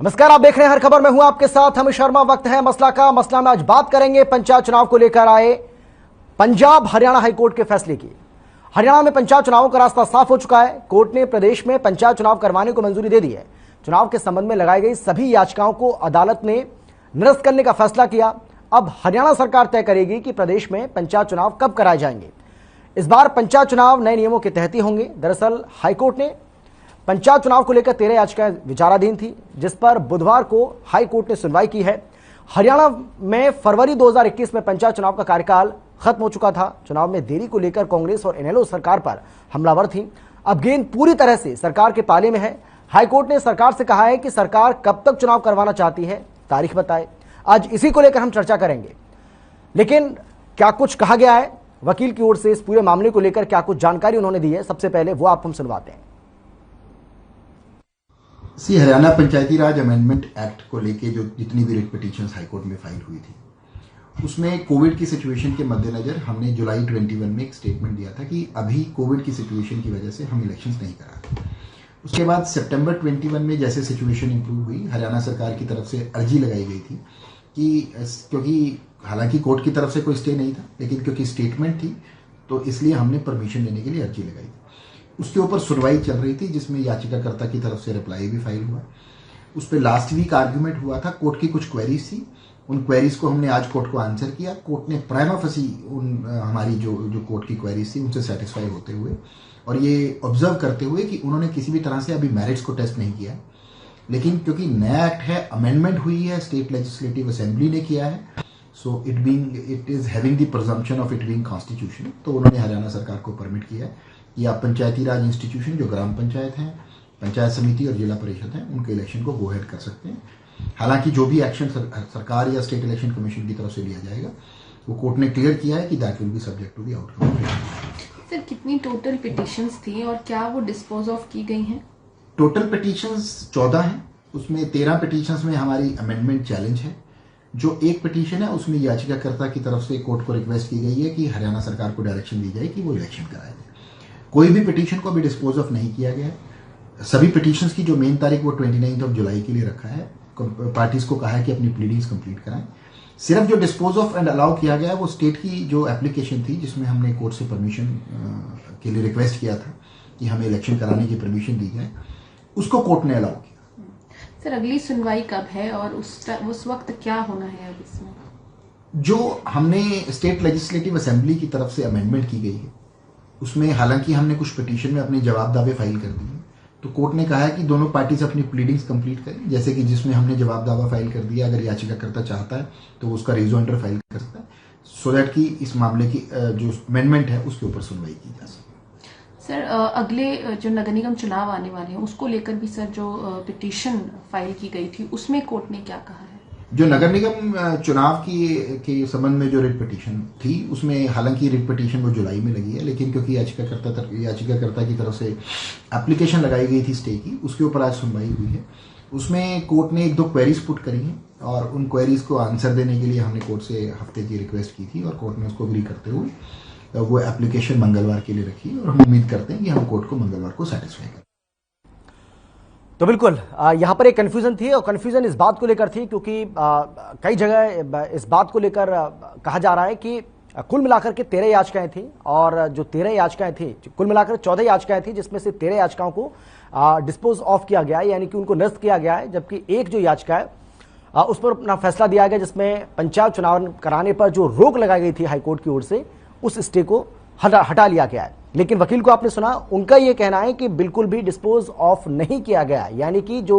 नमस्कार, आप देख रहे हैं हर खबर में हूं आपके साथ अमित शर्मा। वक्त है मसला का। मसला में आज बात करेंगे पंचायत चुनाव को लेकर आए पंजाब हरियाणा हाईकोर्ट के फैसले की। हरियाणा में पंचायत चुनावों का रास्ता साफ हो चुका है। कोर्ट ने प्रदेश में पंचायत चुनाव करवाने को मंजूरी दे दी है। चुनाव के संबंध में लगाई गई सभी याचिकाओं को अदालत ने निरस्त करने का फैसला किया। अब हरियाणा सरकार तय करेगी कि प्रदेश में पंचायत चुनाव कब कराए जाएंगे। इस बार पंचायत चुनाव नए नियमों के तहत ही होंगे। दरअसल हाईकोर्ट ने पंचायत चुनाव को लेकर 13 याचिकाएं विचाराधीन थी, जिस पर बुधवार को हाईकोर्ट ने सुनवाई की है। हरियाणा में फरवरी 2021 में पंचायत चुनाव का कार्यकाल खत्म हो चुका था। चुनाव में देरी को लेकर कांग्रेस और इनेलो सरकार पर हमलावर थी। अब गेंद पूरी तरह से सरकार के पाले में है। हाईकोर्ट ने सरकार से कहा है कि सरकार कब तक चुनाव करवाना चाहती है, तारीख बताए। आज इसी को लेकर हम चर्चा करेंगे। लेकिन क्या कुछ कहा गया है वकील की ओर से, इस पूरे मामले को लेकर क्या कुछ जानकारी उन्होंने दी है, सबसे पहले वो आप हम सुनवाते हैं। हरियाणा पंचायती राज अमेंडमेंट एक्ट को लेके जो जितनी भी रिट पिटीशंस हाईकोर्ट में फाइल हुई थी, उसमें कोविड की सिचुएशन के मद्देनजर हमने जुलाई 21 में एक स्टेटमेंट दिया था कि अभी कोविड की सिचुएशन की वजह से हम इलेक्शंस नहीं करा। उसके बाद सितंबर 21 में जैसे सिचुएशन इंप्रूव हुई, हरियाणा सरकार की तरफ से अर्जी लगाई गई थी कि क्योंकि हालांकि कोर्ट की तरफ से कोई स्टे नहीं था, लेकिन क्योंकि स्टेटमेंट थी तो इसलिए हमने परमिशन लेने के लिए अर्जी लगाई। उसके ऊपर सुनवाई चल रही थी, जिसमें याचिकाकर्ता की तरफ से रिप्लाई भी फाइल हुआ। उस पर लास्ट वीक आर्ग्यूमेंट हुआ था। कोर्ट की कुछ क्वेरीज थी, उन क्वेरीज को हमने आज कोर्ट को आंसर किया। कोर्ट ने प्राइमा फसी हमारी जो कोर्ट की क्वेरीज थी उनसे सेटिस्फाई होते हुए और ये ऑब्जर्व करते हुए कि उन्होंने किसी भी तरह से अभी मैरिट्स को टेस्ट नहीं किया, लेकिन क्योंकि नया एक्ट है, अमेंडमेंट हुई है, स्टेट लेजिस्लेटिव असेंबली ने किया है, so it is having the presumption of it being constitution, तो उन्होंने हरियाणा सरकार को परमिट किया है कि आप पंचायती राज इंस्टीट्यूशन जो ग्राम पंचायत हैं, पंचायत समिति और जिला परिषद हैं, उनके इलेक्शन को गो हेड कर सकते हैं। हालांकि जो भी एक्शन सरकार या स्टेट इलेक्शन कमीशन की तरफ से लिया जाएगा वो कोर्ट ने क्लियर किया है कि that will be subject to the outcome. Sir, कितनी टोटल पिटीशंस थी और क्या वो डिस्पोज ऑफ की गई हैं? टोटल पिटीशंस 14 हैं। उसमें 13 पिटीशंस में हमारी अमेंडमेंट चैलेंज है। जो एक पिटीशन है उसमें याचिकाकर्ता की तरफ से कोर्ट को रिक्वेस्ट की गई है कि हरियाणा सरकार को डायरेक्शन दी जाए कि वो इलेक्शन कराए जाए। कोई भी पिटीशन को अभी डिस्पोज ऑफ नहीं किया गया है। सभी पिटीशंस की जो मेन तारीख वो 29 जुलाई के लिए रखा है। पार्टीज को कहा है कि अपनी प्लीडिंग्स कंप्लीट कराएं। सिर्फ जो डिस्पोज ऑफ एंड अलाउ किया गया है वो स्टेट की जो एप्लीकेशन थी, जिसमें हमने कोर्ट से परमिशन के लिए रिक्वेस्ट किया था कि हमें इलेक्शन कराने की परमिशन दी जाए, उसको कोर्ट ने अलाउ किया। सर, अगली सुनवाई कब है और उस वक्त क्या होना है? अब इसमें जो हमने स्टेट लेजिस्लेटिव असेंबली की तरफ से अमेंडमेंट की गई है, उसमें हालांकि हमने कुछ पिटीशन में अपने जवाब दावे फाइल कर दिए, तो कोर्ट ने कहा है कि दोनों पार्टीज अपनी प्लीडिंग्स कंप्लीट करें। जैसे कि जिसमें हमने जवाब दावा फाइल कर दिया, अगर याचिकाकर्ता चाहता है तो वो उसका रेजोइंडर फाइल कर सकता है, सो दैट कि इस मामले की जो अमेंडमेंट है उसके ऊपर सुनवाई की जा सके। सर, अगले जो नगर निगम चुनाव आने वाले हैं उसको लेकर भी सर जो पिटीशन फाइल की गई थी उसमें कोर्ट ने क्या कहा है? जो नगर निगम चुनाव के संबंध में जो रिट पिटीशन थी, उसमें हालांकि रिट पिटीशन वो जुलाई में लगी है, लेकिन क्योंकि याचिकाकर्ता की तरफ से एप्लीकेशन लगाई गई थी स्टे की, उसके ऊपर आज सुनवाई हुई है। उसमें कोर्ट ने 1-2 क्वेरीज पुट करी हैं और उन क्वेरीज को आंसर देने के लिए हमने कोर्ट से हफ्ते की रिक्वेस्ट की थी और कोर्ट ने उसको एग्री करते हुए वो एप्लीकेशन मंगलवार के लिए रखी और हम उम्मीद करते हैं कि हम कोर्ट को मंगलवार को सेटिस्फाई करें। तो बिल्कुल यहाँ पर एक कन्फ्यूजन थी और कन्फ्यूजन इस बात को लेकर थी क्योंकि कई जगह इस बात को लेकर कहा जा रहा है कि कुल मिलाकर के 13 याचिकाएं थी और जो 13 याचिकाएं थी, कुल मिलाकर 14 याचिकाएं थी, जिसमें से 13 याचिकाओं को डिस्पोज ऑफ किया गया है, यानी कि उनको निरस्त किया गया है। जबकि एक जो याचिका है उस पर अपना फैसला दिया गया, जिसमें पंचायत चुनाव कराने पर जो रोक लगाई गई थी हाईकोर्ट की ओर से, उस स्टे को हटा लिया गया है। लेकिन वकील को आपने सुना, उनका यह कहना है कि बिल्कुल भी डिस्पोज ऑफ नहीं किया गया, यानी कि जो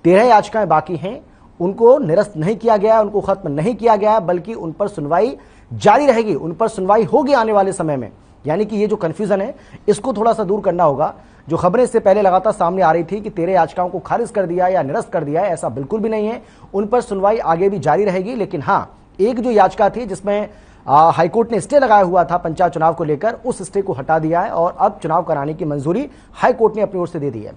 13 याचिकाएं बाकी हैं उनको निरस्त नहीं किया गया, उनको खत्म नहीं किया गया, बल्कि उन पर सुनवाई जारी रहेगी, उन पर सुनवाई होगी आने वाले समय में। यानी कि ये जो कंफ्यूजन है इसको थोड़ा सा दूर करना होगा। जो खबरें इससे पहले लगातार सामने आ रही थी कि 13 याचिकाओं को खारिज कर दिया या निरस्त कर दिया है, ऐसा बिल्कुल भी नहीं है। उन पर सुनवाई आगे भी जारी रहेगी। लेकिन हाँ, एक जो याचिका थी जिसमें हाईकोर्ट ने स्टे लगाया हुआ था पंचायत चुनाव को लेकर, उस स्टे को हटा दिया है और अब चुनाव कराने की मंजूरी हाईकोर्ट ने अपनी ओर से दे दी है।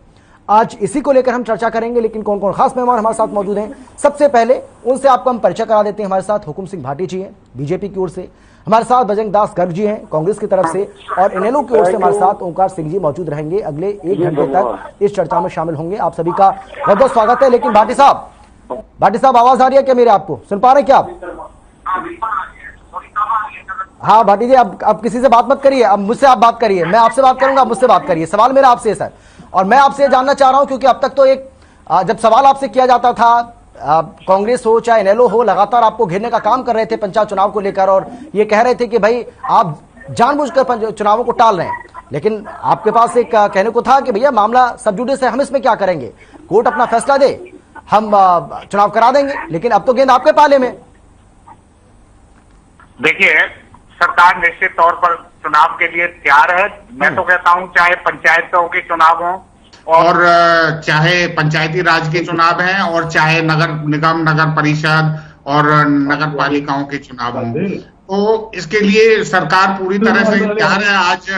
आज इसी को लेकर हम चर्चा करेंगे, लेकिन कौन कौन खास मेहमान हमारे साथ मौजूद हैं, सबसे पहले उनसे आपको हम परिचय करा देते हैं। हमारे साथ हुकुम सिंह भाटी जी हैं बीजेपी की ओर से, हमारे साथ बजरंग दास गर्ग जी हैं कांग्रेस की तरफ से, और इनेलो की ओर से हमारे साथ ओंकार सिंह जी मौजूद रहेंगे। अगले 1 घंटे तक इस चर्चा में शामिल होंगे। आप सभी का बहुत बहुत स्वागत है। लेकिन भाटी साहब आवाज आ रही है क्या मेरे? आपको सुन पा रहे हैं क्या आप? हाँ भाटी जी, अब किसी से बात मत करिए, अब मुझसे आप बात करिए। मैं आपसे बात करूंगा, आप मुझसे बात करिए। सवाल मेरा आपसे है सर, और मैं आपसे जानना चाह रहा हूं, क्योंकि अब तक तो एक जब सवाल आपसे किया जाता था, कांग्रेस हो चाहे इनेलो हो, लगातार आपको घेरने का काम कर रहे थे पंचायत चुनाव को लेकर, और ये कह रहे थे कि भाई आप जानबूझकर चुनावों को टाल रहे हैं। लेकिन आपके पास एक कहने को था कि भैया मामला सब जुडिस है, हम इसमें क्या करेंगे, कोर्ट अपना फैसला दे, हम चुनाव करा देंगे। लेकिन अब तो गेंद आपके पाले में। देखिए, सरकार निश्चित तौर पर चुनाव के लिए तैयार है। मैं तो कहता हूं चाहे पंचायतों के चुनाव हों और चाहे पंचायती राज के चुनाव हैं, और चाहे नगर निगम, नगर परिषद और नगर पालिकाओं के चुनाव हों, तो इसके लिए सरकार पूरी तरह से तैयार है। आज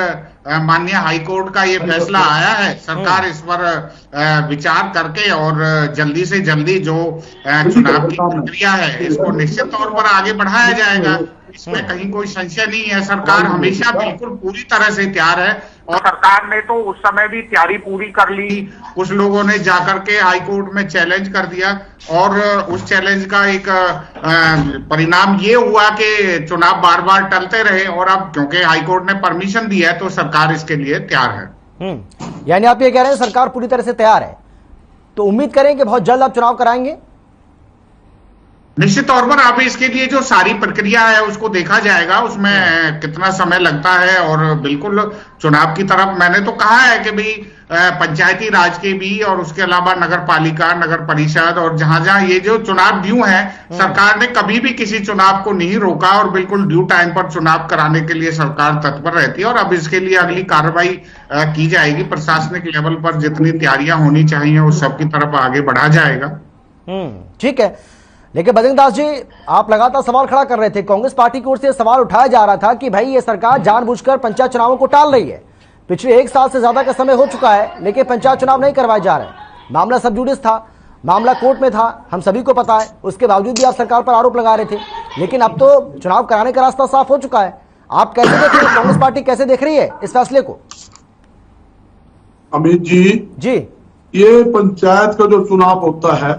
माननीय हाईकोर्ट का ये फैसला आया है, सरकार इस पर विचार करके और जल्दी से जल्दी जो चुनाव की प्रक्रिया है इसको निश्चित तौर पर आगे बढ़ाया जाएगा। इसमें कहीं कोई संशय नहीं है। सरकार हमेशा बिल्कुल पूरी तरह से तैयार है, और सरकार ने तो उस समय भी तैयारी पूरी कर ली। कुछ लोगों ने जाकर के हाईकोर्ट में चैलेंज कर दिया, और उस चैलेंज का एक परिणाम ये हुआ कि चुनाव बार बार टलते रहे, और अब क्योंकि हाईकोर्ट ने परमिशन दी है तो सरकार इसके लिए तैयार है। यानी आप ये कह रहे हैं सरकार पूरी तरह से तैयार है, तो उम्मीद करें कि बहुत जल्द आप चुनाव कराएंगे। निश्चित तौर पर आप इसके लिए जो सारी प्रक्रिया है उसको देखा जाएगा, उसमें कितना समय लगता है, और बिल्कुल चुनाव की तरफ मैंने तो कहा है कि भाई पंचायती राज के भी, और उसके अलावा नगर पालिका, नगर परिषद, और जहां जहां ये जो चुनाव ड्यू है, सरकार ने कभी भी किसी चुनाव को नहीं रोका, और बिल्कुल ड्यू टाइम पर चुनाव कराने के लिए सरकार तत्पर रहती है। और अब इसके लिए अगली कार्रवाई की जाएगी। प्रशासनिक लेवल पर जितनी तैयारियां होनी चाहिए उस सब की तरफ आगे बढ़ा जाएगा। ठीक है। लेकिन बजरंग दास जी, आप लगातार सवाल खड़ा कर रहे थे, कांग्रेस पार्टी की ओर से सवाल उठाया जा रहा था कि भाई ये सरकार जानबूझकर पंचायत चुनावों को टाल रही है। पिछले 1 साल से ज्यादा का समय हो चुका है, लेकिन पंचायत चुनाव नहीं करवाए जा रहे। मामला सब जुडिस था, मामला कोर्ट में था, हम सभी को पता है। उसके बावजूद भी आप सरकार पर आरोप लगा रहे थे, लेकिन अब तो चुनाव कराने का रास्ता साफ हो चुका है। आप कैसे देख रहे हैं, कांग्रेस पार्टी कैसे देख रही है इस फैसले को? अमित जी, ये पंचायत का जो चुनाव होता है,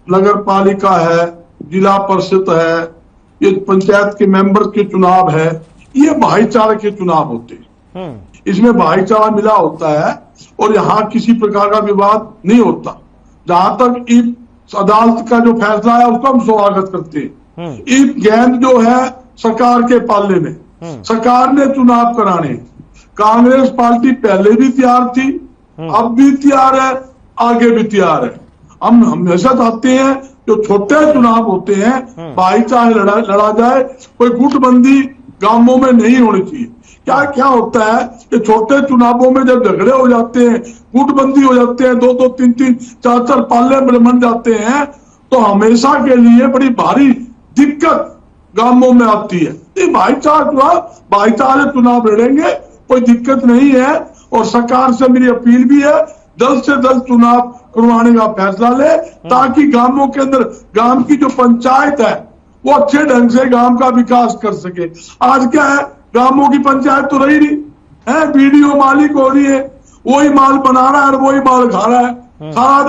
नगर पालिका है, जिला परिषद है, ये पंचायत के मेंबर के चुनाव है, ये भाईचारे के चुनाव होते हैं। इसमें भाईचारा मिला होता है, और यहाँ किसी प्रकार का विवाद नहीं होता। जहां तक इस अदालत का जो फैसला है उसको हम स्वागत करते हैं। इस गेंद जो है सरकार के पाले में, सरकार ने चुनाव कराने। कांग्रेस पार्टी पहले भी तैयार थी, अब भी तैयार है, आगे भी तैयार है। हम हमेशा चाहते हैं जो छोटे चुनाव होते हैं भाईचारे लड़ा जाए, कोई गुटबंदी गांवों में नहीं होनी चाहिए। क्या होता है कि छोटे चुनावों में जब झगड़े हो जाते हैं, गुटबंदी हो जाते हैं, 2-2, 3-3, 4-4 पाले बन जाते हैं, तो हमेशा के लिए बड़ी भारी दिक्कत गांवों में आती है। भाईचारे चुनाव लड़ेंगे, कोई दिक्कत नहीं है। और सरकार से मेरी अपील भी है, जल्द से जल्द चुनाव करवाने का फैसला ले, ताकि गांवों के अंदर गांव की जो पंचायत है वो अच्छे ढंग से गांव का विकास कर सके। आज क्या है, गांवों की पंचायत तो रही नहीं है, वीडियो मालिक हो रही है, वही माल बना रहा है और वही माल खा रहा है, सारा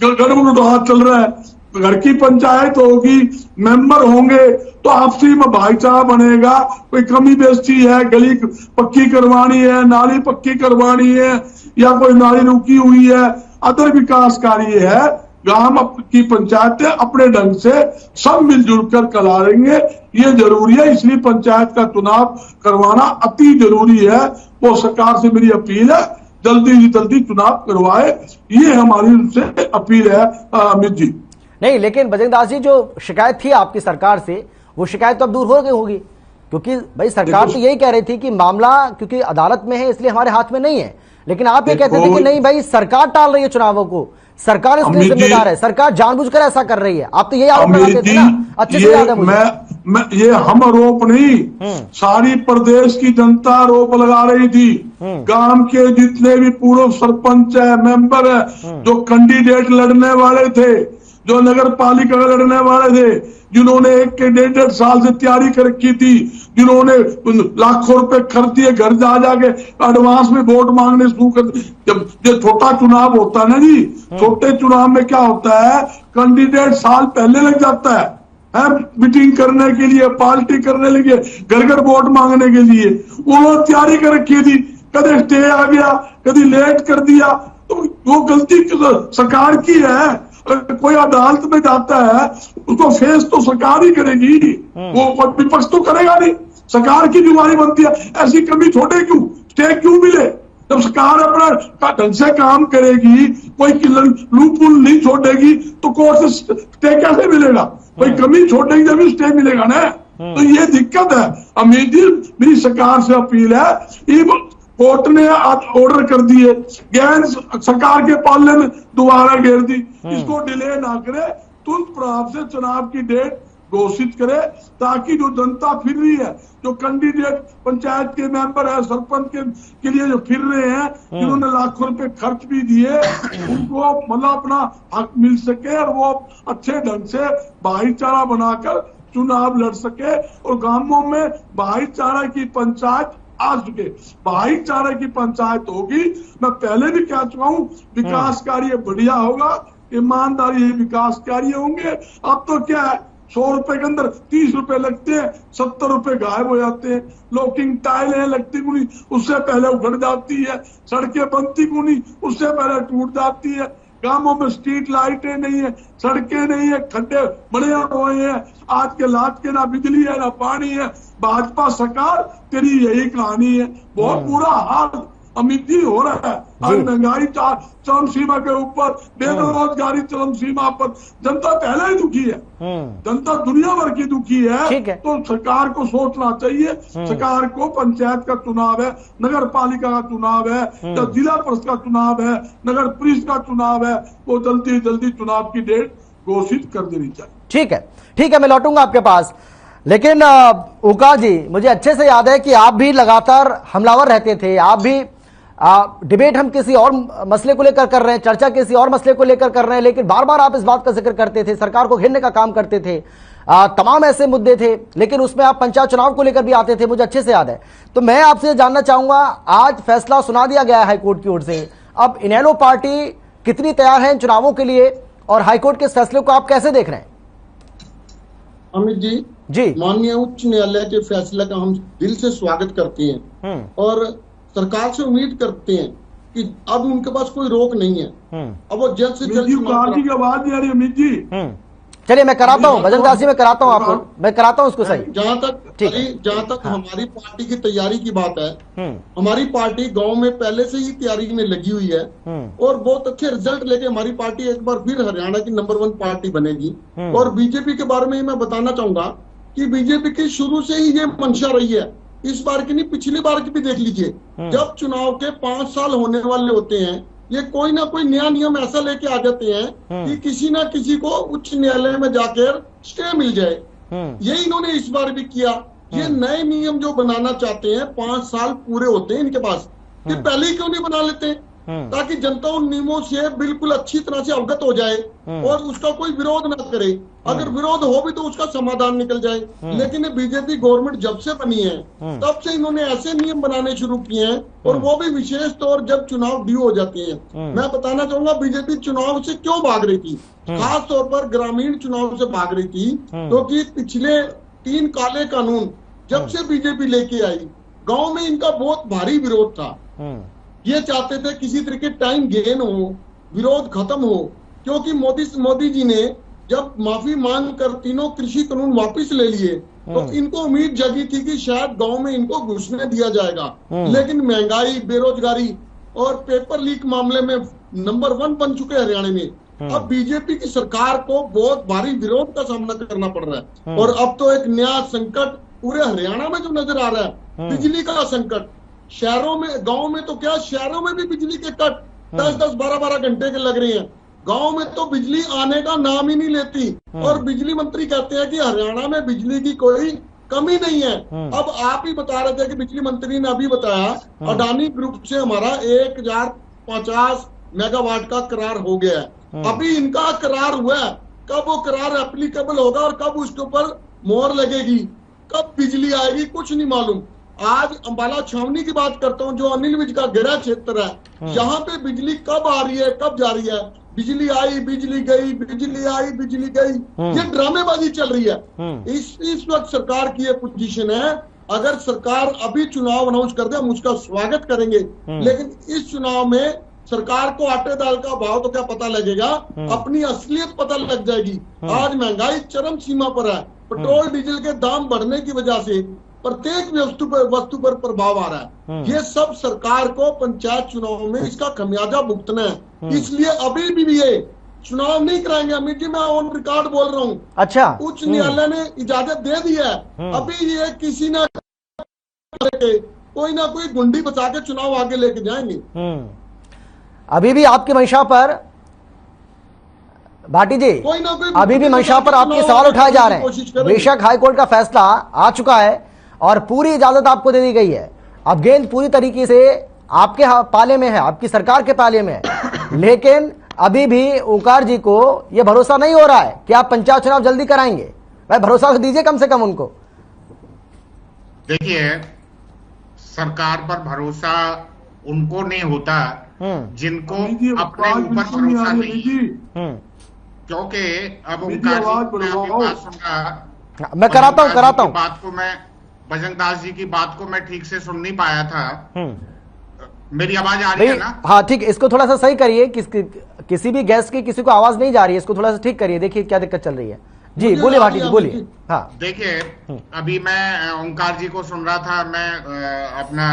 गड़बड़ चल रहा है। घर की पंचायत होगी, मेंबर होंगे तो आपसी में भाईचारा बनेगा। कोई कमी बेस्ती है, गली पक्की करवानी है, नाली पक्की करवानी है, या कोई नाली रुकी हुई है, अदर विकास कार्य है, गांव की पंचायतें अपने ढंग से सब मिलजुल कर कराएंगे। ये जरूरी है, इसलिए पंचायत का चुनाव करवाना अति जरूरी है। वो सरकार से मेरी अपील है, जल्दी से जल्दी चुनाव करवाए, ये हमारी उनसे अपील है। अमित जी, नहीं, लेकिन बजरंग दास जी, जो शिकायत थी आपकी सरकार से, वो शिकायत तो अब दूर हो गई होगी, क्योंकि भाई सरकार तो यही कह रही थी कि मामला क्योंकि अदालत में है इसलिए हमारे हाथ में नहीं है। लेकिन आप ये कहते थे कि नहीं भाई, सरकार टाल रही है चुनावों को, सरकार इसके लिए जिम्मेदार है, सरकार जानबूझकर ऐसा कर रही है। आप तो यही आरोप लगाते थे ना, अच्छे से याद है मुझे। ये हम आरोप नहीं, सारी प्रदेश की जनता आरोप लगा रही थी। गांव के जितने भी पूर्व सरपंच है, मेंबर है, जो कैंडिडेट लड़ने वाले थे, जो नगर पालिका लड़ने वाले थे, जिन्होंने 1-1.5 साल से तैयारी कर रखी थी, जिन्होंने लाखों रुपए खर्च दिए, घर जा जाके एडवांस में वोट मांगने शुरू कर। जब ये छोटा चुनाव होता है ना जी, छोटे चुनाव में क्या होता है, कैंडिडेट साल पहले लग जाता है मीटिंग करने के लिए, पार्टी करने लगे, घर घर वोट मांगने के लिए। उन्होंने तैयारी कर रखी थी, कभी स्टे आ गया, कभी लेट कर दिया, तो वो गलती सरकार की है। कोई अदालत में जाता है उसको फेस तो सरकार ही करेगी, वो विपक्ष तो करेगा नहीं। सरकार की जिम्मेदारी बनती है, ऐसी कमी छोड़े क्यों, स्टे क्यों मिले? जब सरकार अपना ढंग से काम करेगी, कोई लूपहोल नहीं छोड़ेगी, तो कोर्ट से स्टे कैसे मिलेगा? कोई कमी छोड़ेगी जब स्टे मिलेगा ना। तो ये दिक्कत है। अमित जी, मेरी सरकार से अपील है, कोर्ट ने ऑर्डर कर दिए, गैर सरकार के पालने में दोबारा घेर दी, इसको डिले ना करे, तुरंत प्रभाव से चुनाव की डेट घोषित करे, ताकि जो जनता फिर रही है, जो कैंडिडेट पंचायत के मेंबर है, सरपंच के लिए जो फिर रहे हैं, जिन्होंने लाखों रुपए खर्च भी दिए, उनको मतलब अपना हक मिल सके और वो अच्छे ढंग से भाईचारा बनाकर चुनाव लड़ सके और गांवों में भाईचारा की पंचायत आ चुके। भाईचारे की पंचायत होगी। मैं पहले भी कह चुका हूं, विकास कार्य बढ़िया होगा, ईमानदारी विकास कार्य होंगे। अब तो क्या है, 100 रुपए के अंदर 30 रुपए लगते हैं, 70 रुपए गायब हो जाते हैं। लॉकिंग टाइलें लगती को नहीं, उससे पहले उखड़ जाती है। सड़कें बनती को नहीं, उससे पहले टूट जाती है। गांवों में स्ट्रीट लाइटें नहीं है, सड़कें नहीं है, खड्डे बड़े हुए हैं। आज के लाज के ना बिजली है ना पानी है। भाजपा सरकार तेरी यही कहानी है। बहुत बुरा हाल अमित जी हो रहा है। आज महंगाई चरम सीमा के ऊपर, बेरोजगारी चरम सीमा पर, जनता पहले ही दुखी है। जनता दुनिया भर की दुखी है। तो सरकार को सोचना चाहिए। सरकार को पंचायत का चुनाव है, नगर पालिका का चुनाव है, या जिला परिषद का चुनाव है, नगर परिषद का चुनाव है, वो जल्दी जल्दी चुनाव की डेट घोषित कर देनी चाहिए। ठीक है, मैं लौटूंगा आपके पास। लेकिन उका जी, मुझे अच्छे से याद है कि आप भी लगातार हमलावर रहते थे। आप भी डिबेट हम किसी और मसले को लेकर कर रहे हैं, चर्चा किसी और मसले को लेकर कर रहे हैं, लेकिन बार बार आप इस बात का जिक्र करते थे, सरकार को घेरने का काम करते थे। तमाम ऐसे मुद्दे थे, लेकिन उसमें आप पंचायत चुनाव को लेकर भी आते थे, मुझे अच्छे से याद है। तो मैं आपसे जानना चाहूंगा, आज फैसला सुना दिया गया है हाईकोर्ट की ओर से, अब इनेलो पार्टी कितनी तैयार है इन चुनावों के लिए, और हाईकोर्ट के इस फैसले को आप कैसे देख रहे हैं? अमित जी, माननीय उच्च न्यायालय के फैसले का हम दिल से स्वागत करते हैं और सरकार से उम्मीद करते हैं कि अब उनके पास कोई रोक नहीं है। अब वो जल्द से जल्द की आवाज नहीं आ रही अमित जी। चलिए मैं कराता हूँ, भजन दास जी, मैं कराता हूँ आपको, मैं कराता हूँ उसको सही। जहाँ तक हमारी पार्टी की तैयारी की बात है, हमारी पार्टी गांव में पहले से ही तैयारी में लगी हुई है और बहुत अच्छे रिजल्ट लेके हमारी पार्टी एक बार फिर हरियाणा की नंबर 1 पार्टी बनेगी। और बीजेपी के बारे में मैं बताना चाहूंगा कि बीजेपी की शुरू से ही ये मंशा रही है, इस बार की नहीं पिछली बार की भी देख लीजिए। जब चुनाव के 5 साल होने वाले होते हैं, ये कोई ना कोई नया नियम ऐसा लेके आ जाते हैं कि किसी ना किसी को उच्च न्यायालय में जाकर स्टे मिल जाए। यही इन्होंने इस बार भी किया। ये नए नियम जो बनाना चाहते हैं, 5 साल पूरे होते हैं इनके पास, ये पहले ही क्यों नहीं बना लेते, ताकि जनता उन नियमों से बिल्कुल अच्छी तरह से अवगत हो जाए और उसका कोई विरोध ना करे। अगर विरोध हो भी तो उसका समाधान निकल जाए। लेकिन बीजेपी गवर्नमेंट जब से बनी है तब से इन्होंने ऐसे नियम बनाने शुरू किए हैं, और वो भी विशेष तौर जब चुनाव ड्यू हो जाते हैं। मैं बताना चाहूंगा बीजेपी चुनाव से क्यों भाग रही थी, खास तौर पर ग्रामीण चुनाव से भाग रही थी, क्योंकि पिछले 3 काले कानून जब से बीजेपी लेके आई, गाँव में इनका बहुत भारी विरोध था। ये चाहते थे किसी तरह के टाइम गेन हो, विरोध खत्म हो, क्योंकि मोदी जी ने जब माफी मांग कर 3 कृषि कानून वापस ले लिए तो इनको उम्मीद जगी थी कि शायद गांव में इनको घुसने दिया जाएगा। लेकिन महंगाई, बेरोजगारी और पेपर लीक मामले में नंबर 1 बन चुके हरियाणा में। अब बीजेपी की सरकार को बहुत भारी विरोध का सामना करना पड़ रहा है। और अब तो एक नया संकट पूरे हरियाणा में जो नजर आ रहा है, बिजली का संकट। शहरों में, गांव में तो क्या, शहरों में भी बिजली के कट 10-10, 12-12 घंटे के लग रहे हैं। गांव में तो बिजली आने का नाम ही नहीं लेती, और बिजली मंत्री कहते हैं कि हरियाणा में बिजली की कोई कमी नहीं है। अब आप ही बता रहे थे कि बिजली मंत्री ने अभी बताया अडानी ग्रुप से हमारा 1050 मेगावाट का करार हो गया है। अभी इनका करार हुआ है, कब वो करार एप्लीकेबल होगा और कब उसके ऊपर मोहर लगेगी, कब बिजली आएगी, कुछ नहीं मालूम। आज अंबाला छावनी की बात करता हूँ, जो अनिल विज का गहरा क्षेत्र है, यहाँ पे बिजली कब आ रही है, कब जा रही है, बिजली आई बिजली गई, बिजली आई बिजली गई, ये ड्रामेबाजी चल रही है। इस वक्त सरकार की ये पोजीशन है। अगर सरकार अभी चुनाव अनाउंस कर दे, हम उसका स्वागत करेंगे, लेकिन इस चुनाव में सरकार को आटे दाल का भाव तो क्या पता लगेगा, अपनी असलियत पता लग जाएगी। आज महंगाई चरम सीमा पर है, पेट्रोल डीजल के दाम बढ़ने की वजह से प्रत्येक वस्तु पर प्रभाव आ रहा है। ये सब सरकार को पंचायत चुनाव में इसका खमियाजा भुगतना है। इसलिए अभी भी ये चुनाव नहीं कराएंगे। अमित जी, मैं ऑन रिकॉर्ड बोल रहा हूँ। अच्छा, उच्च न्यायालय ने इजाजत दे दी है। अभी ये किसी ने कोई ना कोई गुंडी बचा के चुनाव आगे लेके जाएंगे। अभी भी आपकी मंशा पर भाटी जी, अभी भी मंशा पर आपके सवाल उठाए जा रहे हैं। बेशक हाईकोर्ट का फैसला आ चुका है और पूरी इजाजत आपको दे दी गई है। अब गेंद पूरी तरीके से आपके पाले में है, आपकी सरकार के पाले में है, लेकिन अभी भी ओंकार जी को यह भरोसा नहीं हो रहा है कि आप पंचायत चुनाव जल्दी कराएंगे। भाई भरोसा तो दीजिए कम से कम उनको। देखिए, सरकार पर भरोसा उनको नहीं होता जिनको अपने ऊपर भरोसा नहीं, क्योंकि अब ओंकार जी बात सुन रहा, मैं कराता हूँ बात को मैं बजरंग दास जी की बात को मैं ठीक से सुन नहीं पाया था। मेरी आवाज आ रही है ना? हाँ ठीक, इसको थोड़ा सा सही करिए। किसी भी गेस्ट की किसी को आवाज नहीं जा रही है, इसको थोड़ा सा ठीक करिए। देखिए क्या दिक्कत चल रही है। जी बोलिए भाटी जी, बोलिए। हाँ देखिए, अभी मैं ओंकार जी को सुन रहा था, मैं अपना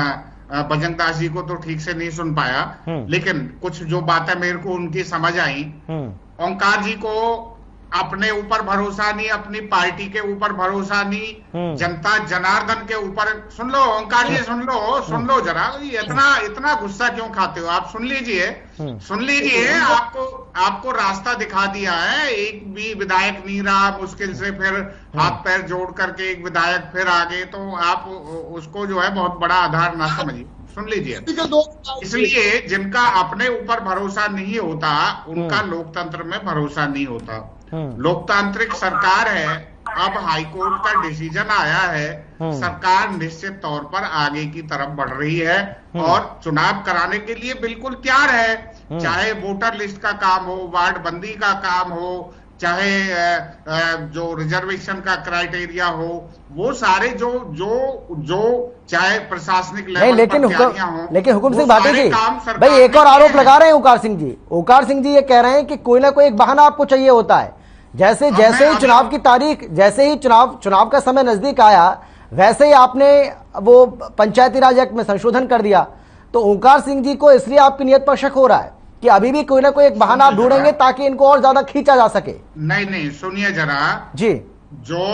बजरंग दास जी को तो ठीक से नहीं सुन पाया, लेकिन कुछ जो बातें मेरे को उनकी समझ आई। ओंकार जी को अपने ऊपर भरोसा नहीं, अपनी पार्टी के ऊपर भरोसा नहीं, जनता जनार्दन के ऊपर। सुन लो ओंकार जी, सुन लो जरा, इतना गुस्सा क्यों खाते हो आप? सुन लीजिए, आपको रास्ता दिखा दिया है। एक भी विधायक नहीं रहा, मुश्किल से फिर हाथ पैर जोड़ करके एक विधायक फिर आ गए, तो आप उसको जो है बहुत बड़ा आधार ना समझिए। सुन लीजिए, इसलिए जिनका अपने ऊपर भरोसा नहीं होता उनका लोकतंत्र में भरोसा नहीं होता। लोकतांत्रिक सरकार है, अब हाईकोर्ट का डिसीजन आया है, सरकार निश्चित तौर पर आगे की तरफ बढ़ रही है और चुनाव कराने के लिए बिल्कुल तैयार है। चाहे वोटर लिस्ट का काम हो, वार्ड बंदी का काम हो, चाहे जो रिजर्वेशन का क्राइटेरिया हो, वो सारे जो चाहे प्रशासनिक लेवल पर तैयारियां हो, लेकिन हुकुम सिंह भाटी जी, भाई एक और आरोप लगा रहे हैं ओंकार सिंह जी ये कह रहे हैं कि कोई ना कोई एक बहाना आपको चाहिए होता है। जैसे ही चुनाव की तारीख, जैसे ही चुनाव का समय नजदीक आया, वैसे ही आपने वो पंचायती राज एक्ट में संशोधन कर दिया। तो ओंकार सिंह जी को इसलिए आपकी नियत पर शक हो रहा है कि अभी भी कोई ना कोई एक बहाना आप ढूंढेंगे ताकि इनको और ज्यादा खींचा जा सके। नहीं, सुनिए जरा जी, जो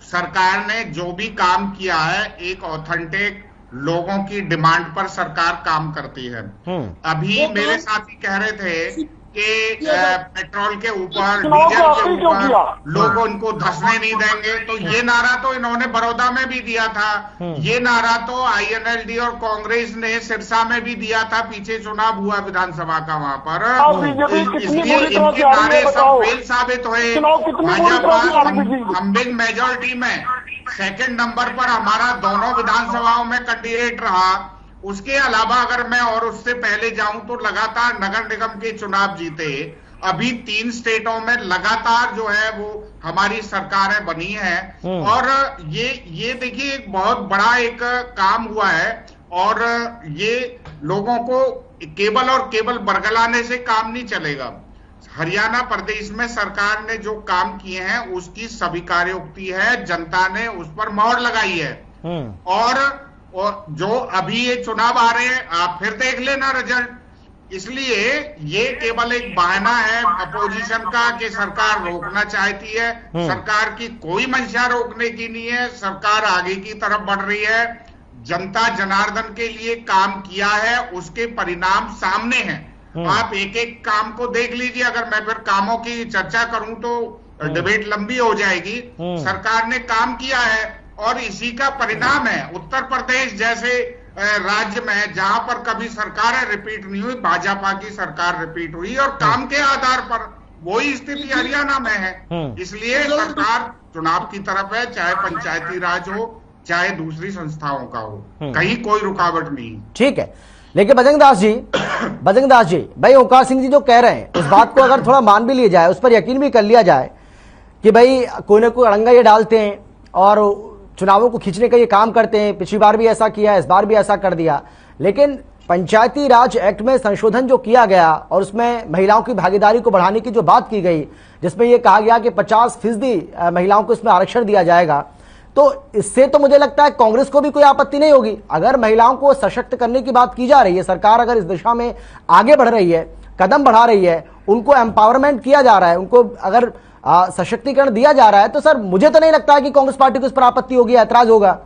सरकार ने जो भी काम किया है, एक ऑथेंटिक लोगों की डिमांड पर सरकार काम करती है। अभी मेरे साथी कह रहे थे कि पेट्रोल के ऊपर, डीजल के ऊपर लोग उनको धंसने नहीं देंगे, तो ये नारा तो इन्होंने बड़ौदा में भी दिया था, ये नारा तो INLD और कांग्रेस ने सिरसा में भी दिया था, पीछे चुनाव हुआ विधानसभा का वहां पर। इसलिए इनके नारे सब फेल साबित हुए। भाजपा हम्बिंग मेजोरिटी में सेकंड नंबर पर हमारा दोनों विधानसभाओं में कैंडिडेट रहा। उसके अलावा अगर मैं और उससे पहले जाऊं तो लगातार नगर निगम के चुनाव जीते। अभी 3 स्टेटों में लगातार जो है वो हमारी सरकारें बनी हैं। और ये देखिए एक बहुत बड़ा एक काम हुआ है, और ये लोगों को केवल और केवल बरगलाने से काम नहीं चलेगा। हरियाणा प्रदेश में सरकार ने जो काम किए हैं उसकी स्वीकारोक्ति है, जनता ने उस पर मोहर लगाई है। और जो अभी ये चुनाव आ रहे हैं, आप फिर देख लेना रिजल्ट। इसलिए ये केवल एक बहाना है अपोजिशन का कि सरकार रोकना चाहती है। सरकार की कोई मंशा रोकने की नहीं है, सरकार आगे की तरफ बढ़ रही है। जनता जनार्दन के लिए काम किया है, उसके परिणाम सामने हैं। आप एक एक काम को देख लीजिए। अगर मैं फिर कामों की चर्चा करूं तो डिबेट लंबी हो जाएगी। सरकार ने काम किया है और इसी का परिणाम है उत्तर प्रदेश जैसे राज्य में जहां पर कभी सरकारें रिपीट नहीं हुई, भाजपा की सरकार रिपीट हुई और काम के आधार पर। वही स्थिति हरियाणा में है। इसलिए सरकार चुनाव की तरफ है, चाहे पंचायती राज हो चाहे दूसरी संस्थाओं का हो, कहीं कोई रुकावट नहीं। ठीक है, लेकिन बजरंग दास जी भाई, ओंकार सिंह जी जो कह रहे हैं उस बात को अगर थोड़ा मान भी लिया जाए, उस पर यकीन भी कर लिया जाए कि भाई कोई ना कोई अड़ंगा ये डालते हैं और चुनावों को खींचने का ये काम करते हैं। पिछली बार भी ऐसा किया, इस बार भी ऐसा कर दिया। लेकिन पंचायती राज एक्ट में संशोधन जो किया गया और उसमें महिलाओं की भागीदारी को बढ़ाने की जो बात की गई, जिसमें यह कहा गया कि 50% महिलाओं को इसमें आरक्षण दिया जाएगा, तो इससे तो मुझे लगता है कांग्रेस को भी कोई आपत्ति नहीं होगी। अगर महिलाओं को सशक्त करने की बात की जा रही है, सरकार अगर इस दिशा में आगे बढ़ रही है, कदम बढ़ा रही है, उनको एम्पावरमेंट किया जा रहा है, उनको अगर सशक्तिकरण दिया जा रहा है, तो सर मुझे तो नहीं लगता है कि कांग्रेस पार्टी को इस पर आपत्ति होगी, ऐतराज होगा।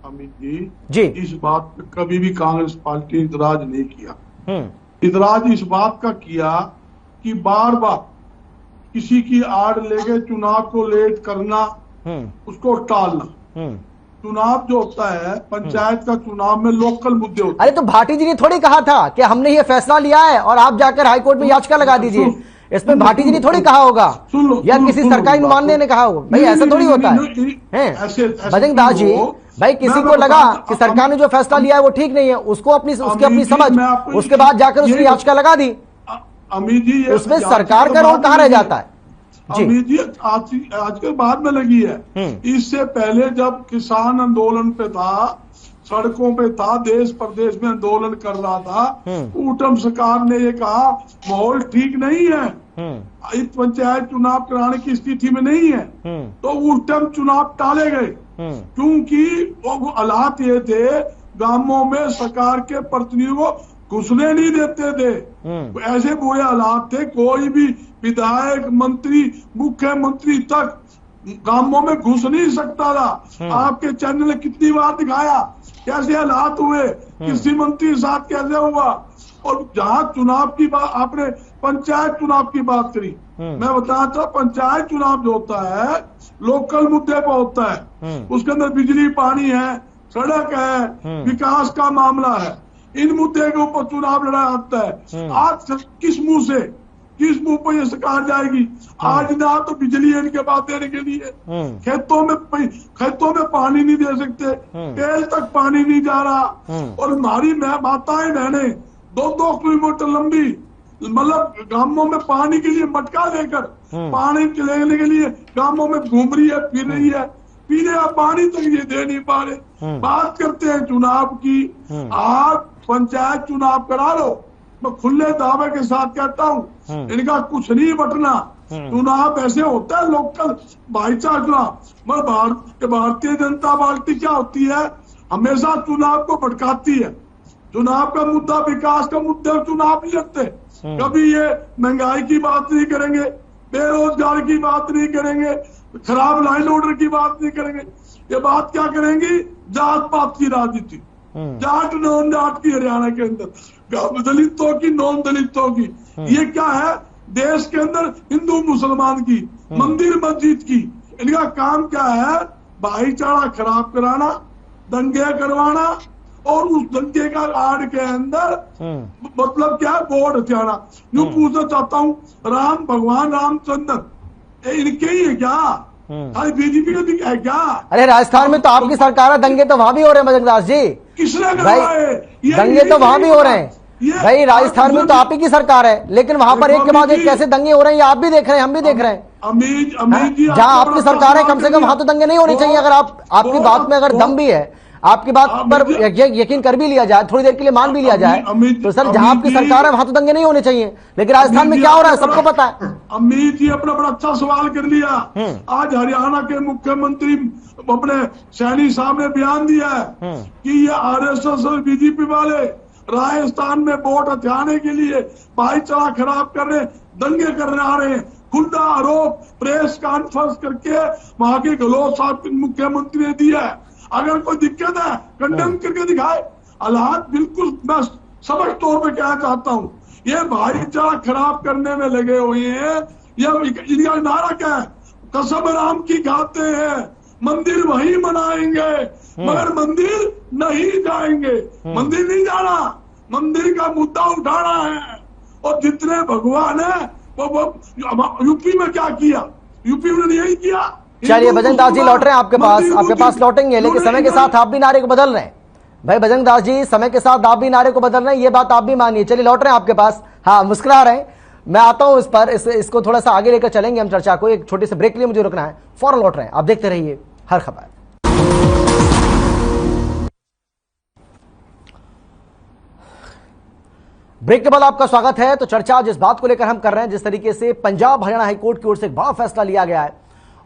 अमित जी इस बात पे कभी भी कांग्रेस पार्टी इतराज नहीं किया। इतराज इस बात का किया कि बार बार किसी की आड़ लेके चुनाव को लेट करना, उसको टालना। चुनाव जो होता है पंचायत का चुनाव में लोकल मुद्दे होते हैं। अरे तो भाटी जी ने थोड़ी कहा था कि हमने ये फैसला लिया है और आप जाकर हाईकोर्ट में याचिका लगा दीजिए। इसमें भाटी जी ने थोड़ी कहा होगा या किसी सरकारी नुमाइंदे ने कहा होगा। भाई ऐसा थोड़ी होता है। बजरंग दास जी भाई, किसी को लगा कि सरकार ने जो फैसला लिया है वो ठीक नहीं है, उसको उसकी अपनी समझ, उसके बाद जाकर उसने याचिका लगा दी। अमित जी उसमें सरकार का रोल कहाँ रह जाता है? अमित जी आज के बाद में लगी है। इससे पहले जब किसान आंदोलन पे था, सड़कों पे था, देश प्रदेश में आंदोलन कर रहा था, ऊटम सरकार ने ये कहा माहौल ठीक नहीं है, इस पंचायत चुनाव कराने की स्थिति में नहीं है, तो ऊटम चुनाव टाले गए। क्योंकि वो हालात ये थे, गांवों में सरकार के प्रतिनिधियों को घुसने नहीं देते थे। ऐसे बुरे हालात थे, कोई भी विधायक, मंत्री, मुख्यमंत्री तक गांवों में घुस नहीं सकता था। आपके चैनल ने कितनी बार दिखाया कैसे हालात हुए, कृषि मंत्री के साथ कैसे हुआ। और जहां चुनाव की बात, आपने पंचायत चुनाव की बात करी, मैं बताना चाहता, पंचायत चुनाव जो होता है लोकल मुद्दे पर होता है। उसके अंदर बिजली, पानी है, सड़क है, विकास का मामला है, इन मुद्दे के ऊपर चुनाव लड़ा जाता है। आज किस मुंह पर ये सरकार जाएगी? आज ना तो बिजली है इनके पास देने के लिए, खेतों में पानी नहीं दे सकते, तेल तक पानी नहीं जा रहा। और हमारी माताएं बहनें 2-2 किलोमीटर लंबी, मतलब गांवों में पानी के लिए मटका लेकर पानी लेने के लिए गांवों में घूम रही है, फिर रही है, पीने का पानी तक ये दे नहीं पा रहे। बात करते हैं चुनाव की, आप पंचायत चुनाव करा लो, मैं खुले दावे के साथ कहता हूँ, इनका कुछ नहीं बटना। चुनाव ऐसे होता है लोकल भाईचारा चुनाव। मगर भारतीय जनता पार्टी क्या होती है, हमेशा चुनाव को भटकाती है। चुनाव का मुद्दा, विकास का मुद्दा चुनाव नहीं लगते। कभी ये महंगाई की बात नहीं करेंगे, बेरोजगार की बात नहीं करेंगे, खराब लाइन ऑर्डर की बात नहीं करेंगे। ये बात क्या करेंगी? जात पात की राजनीति, जाट नॉन जाट की हरियाणा के अंदर, दलितों की, नॉन दलितों की। ये क्या है? देश के अंदर हिंदू मुसलमान की, मंदिर मस्जिद की, इनका काम क्या है? भाईचारा खराब कराना, दंगे करवाना और उस दंगे का आड़ के अंदर मतलब क्या है? वोट हथियाना। यूं पूछना चाहता हूँ, राम भगवान रामचंद्र इनके ही है क्या? खाली बीजेपी का दिखा है क्या? अरे राजस्थान में तो आपकी सरकार है, दंगे तो वहां भी हो रहे हैं बजरंग दास जी। किसने भाई दंगे तो वहां भी हो रहे हैं भाई, राजस्थान में तो आप ही की सरकार है, लेकिन वहां पर एक के बाद एक कैसे दंगे हो रहे हैं, आप भी देख रहे हैं, हम भी देख रहे हैं। अमित जी, जहां आपकी सरकार है कम से कम वहां तो दंगे नहीं होने चाहिए। अगर आपकी बात में अगर दम भी है, आपकी बात पर यकीन कर भी लिया जाए, थोड़ी देर के लिए मान भी लिया जाए, तो सर जहां आपकी सरकार है वहां तो दंगे नहीं होने चाहिए। लेकिन राजस्थान में क्या हो रहा है सबको पता है। अमित जी अपना बड़ा अच्छा सवाल कर लिया। आज हरियाणा के मुख्यमंत्री अपने सैनी साहब ने बयान दिया है कि ये आरएसएस और बीजेपी वाले राजस्थान में वोट हथियाने के लिए भाईचारा खराब कर रहे, दंगे करने आ रहे हैं। खुला आरोप प्रेस कॉन्फ्रेंस करके वहां के गहलोत साहब मुख्यमंत्री ने दिया है। अगर कोई दिक्कत है कंडेम करके दिखाए। हालात बिल्कुल, मैं समझ तौर पे क्या चाहता हूं, ये भाईचारा खराब करने में लगे हुए हैं। इनका नारा क्या है, कसम राम की खाते हैं, मंदिर वहीं बनाएंगे मगर मंदिर नहीं जाएंगे। मंदिर नहीं जाना, मंदिर का मुद्दा उठाना है। और जितने भगवान है वो यूपी में क्या किया, यूपी में यही किया। चलिए बजरंग दास जी लौट रहे हैं आपके पास लौटेंगे, लेकिन समय के साथ आप भी नारे को बदल रहे हैं भाई। बजरंग दास जी समय के साथ आप भी नारे को बदल रहे हैं, ये बात आप भी मानिए। चलिए लौट रहे हैं आपके पास, हाँ मुस्कुरा रहे हैं। मैं आता हूं इस पर, इसको थोड़ा सा आगे लेकर चलेंगे हम चर्चा को। एक छोटे से ब्रेक के लिए मुझे रुकना है, फौरन लौट रहे हैं। आप देखते रहिए हर खबर। ब्रेक के बाद आपका स्वागत है। तो चर्चा जिस बात को लेकर हम कर रहे हैं, जिस तरीके से पंजाब हरियाणा हाईकोर्ट की ओर से एक बड़ा फैसला लिया गया है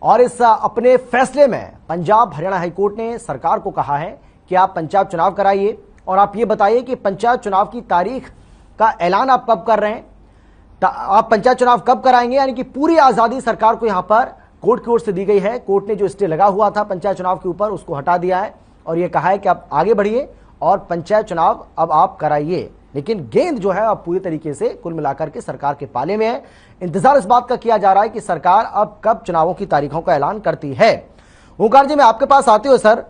और इस अपने फैसले में पंजाब हरियाणा हाईकोर्ट ने सरकार को कहा है कि आप पंचायत चुनाव कराइए और आप ये बताइए कि पंचायत चुनाव की तारीख का ऐलान आप कब कर रहे हैं, आप पंचायत चुनाव कब कराएंगे। यानी कि पूरी आजादी सरकार को यहां पर कोर्ट की ओर से दी गई है। कोर्ट ने जो स्टे लगा हुआ था पंचायत चुनाव के ऊपर उसको हटा दिया है और यह कहा है कि आप आगे बढ़िए और पंचायत चुनाव अब आप कराइए। लेकिन गेंद जो है अब पूरी तरीके से कुल मिलाकर के सरकार के पाले में है। इंतजार इस बात का किया जा रहा है कि सरकार अब कब चुनावों की तारीखों का ऐलान करती है। ओंकार जी मैं आपके पास आते हो सर,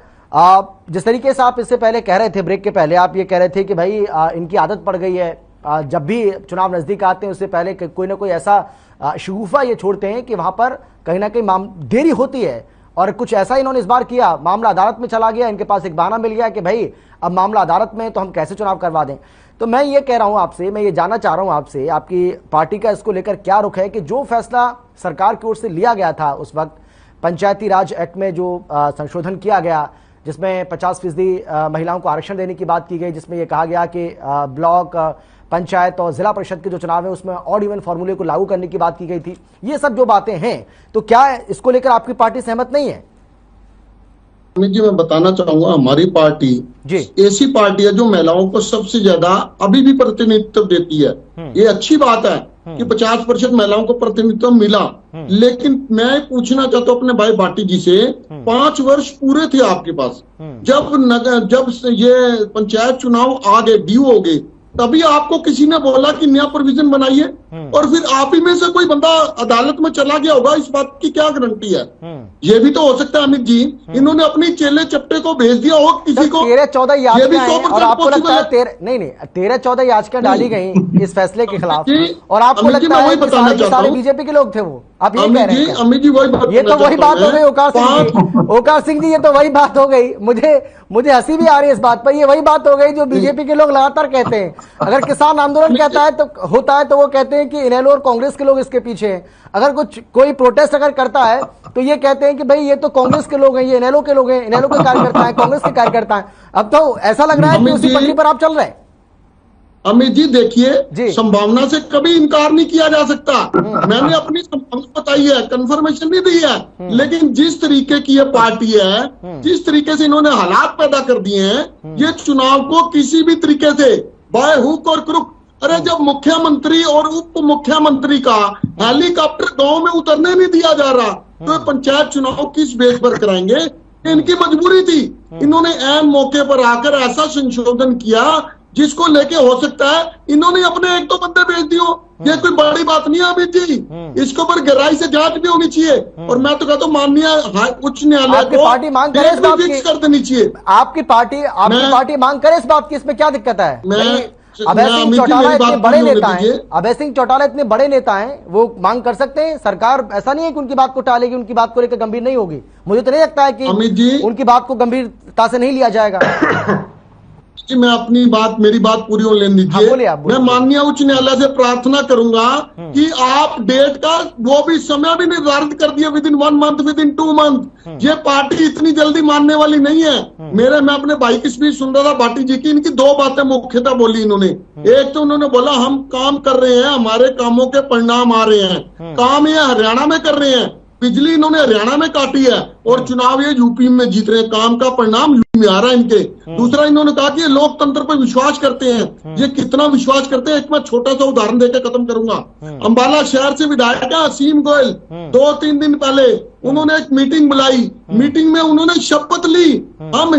जिस तरीके से आप इससे पहले कह रहे थे, ब्रेक के पहले आप ये कह रहे थे कि भाई इनकी आदत पड़ गई है, जब भी चुनाव नजदीक आते हैं उससे पहले कोई ना कोई ऐसा शगुफा ये छोड़ते हैं कि वहां पर कहीं ना कहीं देरी होती है। और कुछ ऐसा इन्होंने इस बार किया, मामला अदालत में चला गया, इनके पास एक बहाना मिल गया कि भाई अब मामला अदालत में तो हम कैसे चुनाव करवा दें। तो मैं ये कह रहा हूं आपसे, मैं ये जानना चाह रहा हूं आपसे, आपकी पार्टी का इसको लेकर क्या रुख है कि जो फैसला सरकार की ओर से लिया गया था उस वक्त पंचायती राज एक्ट में जो संशोधन किया गया, जिसमें 50% महिलाओं को आरक्षण देने की बात की गई, जिसमें यह कहा गया कि ब्लॉक पंचायत और जिला परिषद के जो चुनाव है उसमें ऑड इवन फॉर्मूले को लागू करने की बात की गई थी। ये सब जो बातें हैं, तो क्या इसको लेकर आपकी पार्टी सहमत नहीं है? अमित जी मैं बताना चाहूंगा, हमारी पार्टी ऐसी पार्टी है जो महिलाओं को सबसे ज्यादा अभी भी प्रतिनिधित्व देती है। ये अच्छी बात है कि 50% महिलाओं को प्रतिनिधित्व मिला। लेकिन मैं पूछना चाहता हूँ अपने भाई भाटी जी से, 5 वर्ष पूरे थे आपके पास, जब ये पंचायत चुनाव आ गए, ड्यू हो गए, तभी आपको किसी ने बोला कि नया प्रोविजन बनाइए और फिर आप ही में से कोई बंदा अदालत में चला गया होगा, इस बात की क्या गारंटी है? ये भी तो हो सकता है अमित जी, इन्होंने अपनी चेले चपटे को भेज दिया हो किसी को। 13-14 याचिकाएं और आपको लगता है 13-14 याचिकाएं डाली गई इस फैसले के खिलाफ और आपको लगता है कि सारे बीजेपी के लोग थे वो? आप ये कह रहे हैं? अमित जी वही, ये तो वही बात हो गई ओकार सिंह जी, ये तो वही बात हो गई। मुझे हंसी भी आ रही है इस बात पर। ये वही बात हो गई जो बीजेपी के लोग लगातार कहते हैं। अगर किसान आंदोलन कहता है तो होता है तो वो कहते हैं कि इनेलो और कांग्रेस के लोग इसके पीछे हैं। अगर कोई प्रोटेस्ट अगर करता है तो ये कहते हैं कि भाई ये तो कांग्रेस के लोग हैं, ये इनेलो के लोग हैं, इनेलो के कार्यकर्ता हैं, कांग्रेस के कार्यकर्ता हैं। अब तो ऐसा लग रहा है कि उसी पट्टी पर आप चल रहे हैं। अमित जी देखिए, संभावना से कभी इनकार नहीं किया जा सकता। मैंने अपनी संभावना बताई है, कंफर्मेशन नहीं दी है, लेकिन जिस तरीके की ये पार्टी है, जिस तरीके से इन्होंने हालात पैदा कर दिए हैं, ये चुनाव को किसी भी तरीके से बाय हुक और क्रुक, अरे जब मुख्यमंत्री और उप मुख्यमंत्री का हेलीकॉप्टर गांव में उतरने नहीं दिया जा रहा, तो पंचायत चुनाव किस बेस पर कराएंगे? इनकी मजबूरी थी। इन्होंने ऐन मौके पर आकर ऐसा संशोधन किया जिसको लेके हो सकता है इन्होंने अपने 1-2 बंदे भेज दियो। ये कोई बड़ी बात नहीं है अमित जी, इसके ऊपर गहराई से जांच भी होनी चाहिए। और मैं तो कहता हूँ माननीय उच्च न्यायालय को पार्टी मांग करे इस बात की, कर देनी चाहिए। आपकी पार्टी मांग करे इस बात की, इसमें क्या दिक्कत है? अभय सिंह चौटाला इतने बड़े नेता हैं, अभय सिंह चौटाला इतने बड़े नेता हैं, वो मांग कर सकते हैं। सरकार ऐसा नहीं है कि उनकी बात को टालेगी, उनकी बात को लेकर गंभीर नहीं होगी। मुझे तो नहीं लगता है कि उनकी बात को गंभीरता से नहीं लिया जाएगा। जी मैं अपनी बात, मेरी बात पूरी होने दीजिए। मैं माननीय उच्च न्यायालय से प्रार्थना करूंगा कि आप डेट का वो भी समय भी निर्धारित कर दिए, विदिन 1 मंथ, विदिन 2 मंथ। ये पार्टी इतनी जल्दी मानने वाली नहीं है। मैं अपने भाई की स्पीच सुन रहा था भाटी जी की, इनकी 2 बातें मुख्यतः बोली इन्होंने। एक तो उन्होंने बोला हम काम कर रहे हैं, हमारे कामों के परिणाम आ रहे हैं, काम ये हरियाणा में कर रहे हैं, बिजली इन्होंने हरियाणा में काटी है और चुनाव ये यूपी में जीत रहे हैं। काम का परिणाम यूपी में आ रहा है इनके। दूसरा, इन्होंने कहा कि ये लोकतंत्र पर विश्वास करते हैं। ये कितना विश्वास करते हैं, एक मैं छोटा सा उदाहरण देकर खत्म करूंगा। अंबाला शहर से विधायक है असीम गोयल, 2-3 दिन पहले उन्होंने एक मीटिंग बुलाई। मीटिंग में उन्होंने शपथ ली, हम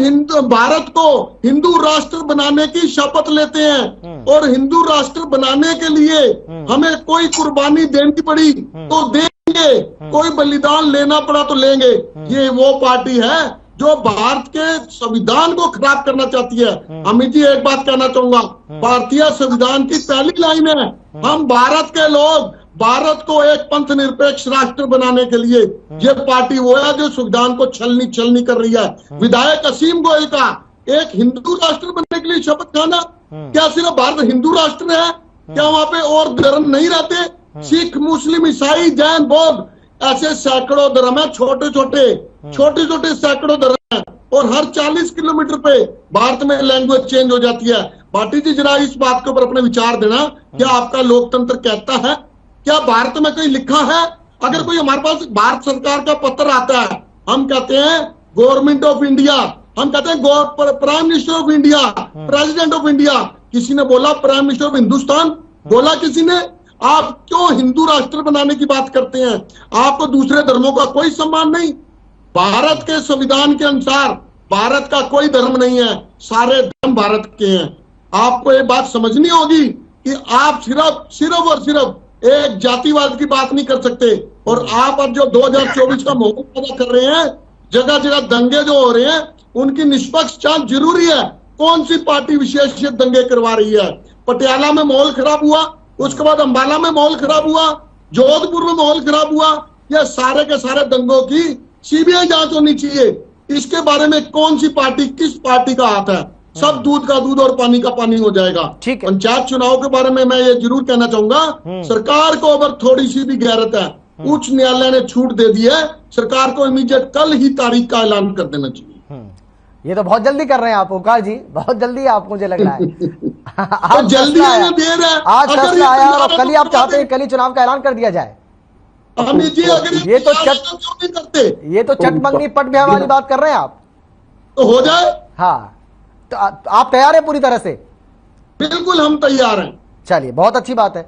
भारत को हिंदू राष्ट्र बनाने की शपथ लेते हैं और हिंदू राष्ट्र बनाने के लिए हमें कोई कुर्बानी देनी पड़ी तो देंगे, कोई बलिदान लेना पड़ा तो लेंगे। ये वो पार्टी है जो भारत के संविधान को खराब करना चाहती है। अमित जी, एक बात कहना चाहूंगा, भारतीय संविधान की पहली लाइन है, हम भारत के लोग भारत को एक पंथ निरपेक्ष राष्ट्र बनाने के लिए। ये पार्टी वो है जो संविधान को छलनी कर रही है। विधायक असीम गोयल का एक हिंदू राष्ट्र बनने के लिए शपथ खाना, क्या सिर्फ भारत हिंदू राष्ट्र है? क्या वहां पे और धर्म नहीं रहते? सिख, मुस्लिम, ईसाई, जैन, बौद्ध, ऐसे सैकड़ों धर्म है, छोटे छोटे सैकड़ों धर्म है और हर 40 किलोमीटर पे भारत में लैंग्वेज चेंज हो जाती है। भाटी जी, जरा इस बात के ऊपर अपने विचार देना। क्या आपका लोकतंत्र कहता है, क्या भारत में कोई लिखा है? अगर कोई हमारे पास भारत सरकार का पत्र आता है, हम कहते हैं गवर्नमेंट ऑफ इंडिया, हम कहते हैं prime minister of India, president of India. किसी ने बोला प्राइम मिनिस्टर ऑफ हिंदुस्तान? बोला किसी ने? आप क्यों हिंदू राष्ट्र बनाने की बात करते हैं? आपको दूसरे धर्मों का कोई सम्मान नहीं? भारत के संविधान के अनुसार भारत का कोई धर्म नहीं है, सारे धर्म भारत के हैं। आपको ये बात समझनी होगी कि आप सिर्फ और सिर्फ एक जातिवाद की बात नहीं कर सकते। और आप अब जो 2024 का माहौल पैदा कर रहे हैं, जगह जगह दंगे जो हो रहे हैं, उनकी निष्पक्ष जांच जरूरी है। कौन सी पार्टी विशेष दंगे करवा रही है? पटियाला में माहौल खराब हुआ, उसके बाद अंबाला में माहौल खराब हुआ, जोधपुर में माहौल खराब हुआ। यह सारे के सारे दंगों की सीबीआई जांच होनी चाहिए। इसके बारे में कौन सी पार्टी, किस पार्टी का हाथ है? सब दूध का दूध और पानी का पानी हो जाएगा। ठीक है। पंचायत चुनाव के बारे में मैं ये जरूर कहना चाहूंगा, सरकार को अगर थोड़ी सी भी गैरत है, उच्च न्यायालय ने छूट दे दी है, सरकार को इमीडिएट कल ही तारीख का ऐलान कर देना चाहिए। ये तो बहुत जल्दी कर रहे हैं आप ओंकार जी, बहुत जल्दी आप, मुझे लग रहा है। तो जल्दी है, देर है। आज फैसला आया और कल ही आप चाहते हैं कल ही चुनाव का ऐलान कर दिया जाए। अमित जी, अगर ये तो क्यों नहीं करते? ये तो चटमंगनी पट ब्याह वाली बात कर रहे हैं आप। तो हो जाए। हाँ, तो आप तैयार हैं पूरी तरह से? बिल्कुल, हम तैयार हैं। चलिए, बहुत अच्छी बात है,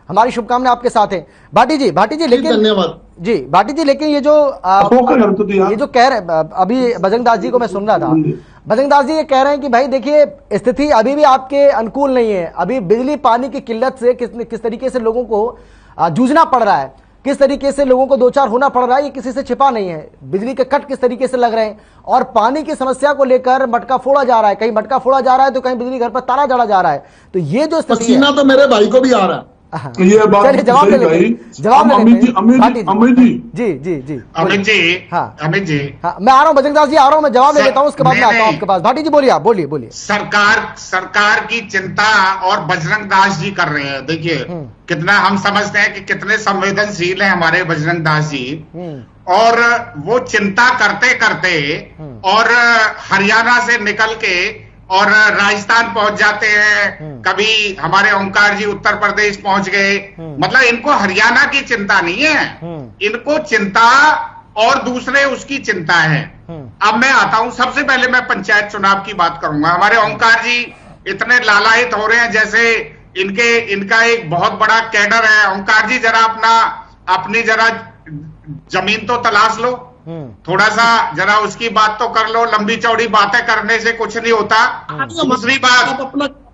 हमारी शुभकामनाएं आपके साथ हैं। भाटी जी लेकिन धन्यवाद जी। भाटी जी, लेकिन ये जो कह रहे, अभी बजरंग दास जी को मैं सुन रहा था, बजरंग दास जी ये कह रहे हैं कि भाई देखिए, स्थिति अभी भी आपके अनुकूल नहीं है। अभी बिजली पानी की किल्लत से किस तरीके से लोगों को जूझना पड़ रहा है, किस तरीके से लोगों को दो चार होना पड़ रहा है, ये किसी से छिपा नहीं है। बिजली के कट किस तरीके से लग रहे हैं और पानी की समस्या को लेकर मटका फोड़ा जा रहा है, कहीं मटका फोड़ा जा रहा है तो कहीं बिजली घर पर ताला जड़ा जा रहा है। तो ये जो स्थिति है, पसीना तो मेरे भाई को भी आ रहा है। ये बात चलिए, जवाब ले लेते हैं। अमित जी जी अमित जी, हाँ अमित जी, हाँ, मैं आ रहा हूँ बजरंग दास जी, आ रहा हूँ, मैं जवाब ले लेता हूँ, उसके बाद मैं आता हूँ आपके पास। भाटी जी बोलिए, आप बोलिए। सरकार की चिंता और बजरंग दास जी कर रहे हैं। देखिए कितना हम समझते हैं कि कितने संवेदनशील हैं हमारे बजरंग दास जी, और वो चिंता करते करते और हरियाणा से निकल के और राजस्थान पहुंच जाते हैं। कभी हमारे ओंकार जी उत्तर प्रदेश पहुंच गए। मतलब इनको हरियाणा की चिंता नहीं है, इनको चिंता और दूसरे उसकी चिंता है। अब मैं आता हूं, सबसे पहले मैं पंचायत चुनाव की बात करूंगा। हमारे ओंकार जी इतने लालायित हो रहे हैं जैसे इनका एक बहुत बड़ा कैडर है। ओंकार जी, जरा अपनी जरा जमीन तो तलाश लो, थोड़ा सा जरा उसकी बात तो कर लो। लंबी चौड़ी बातें करने से कुछ नहीं होता। दूसरी बात,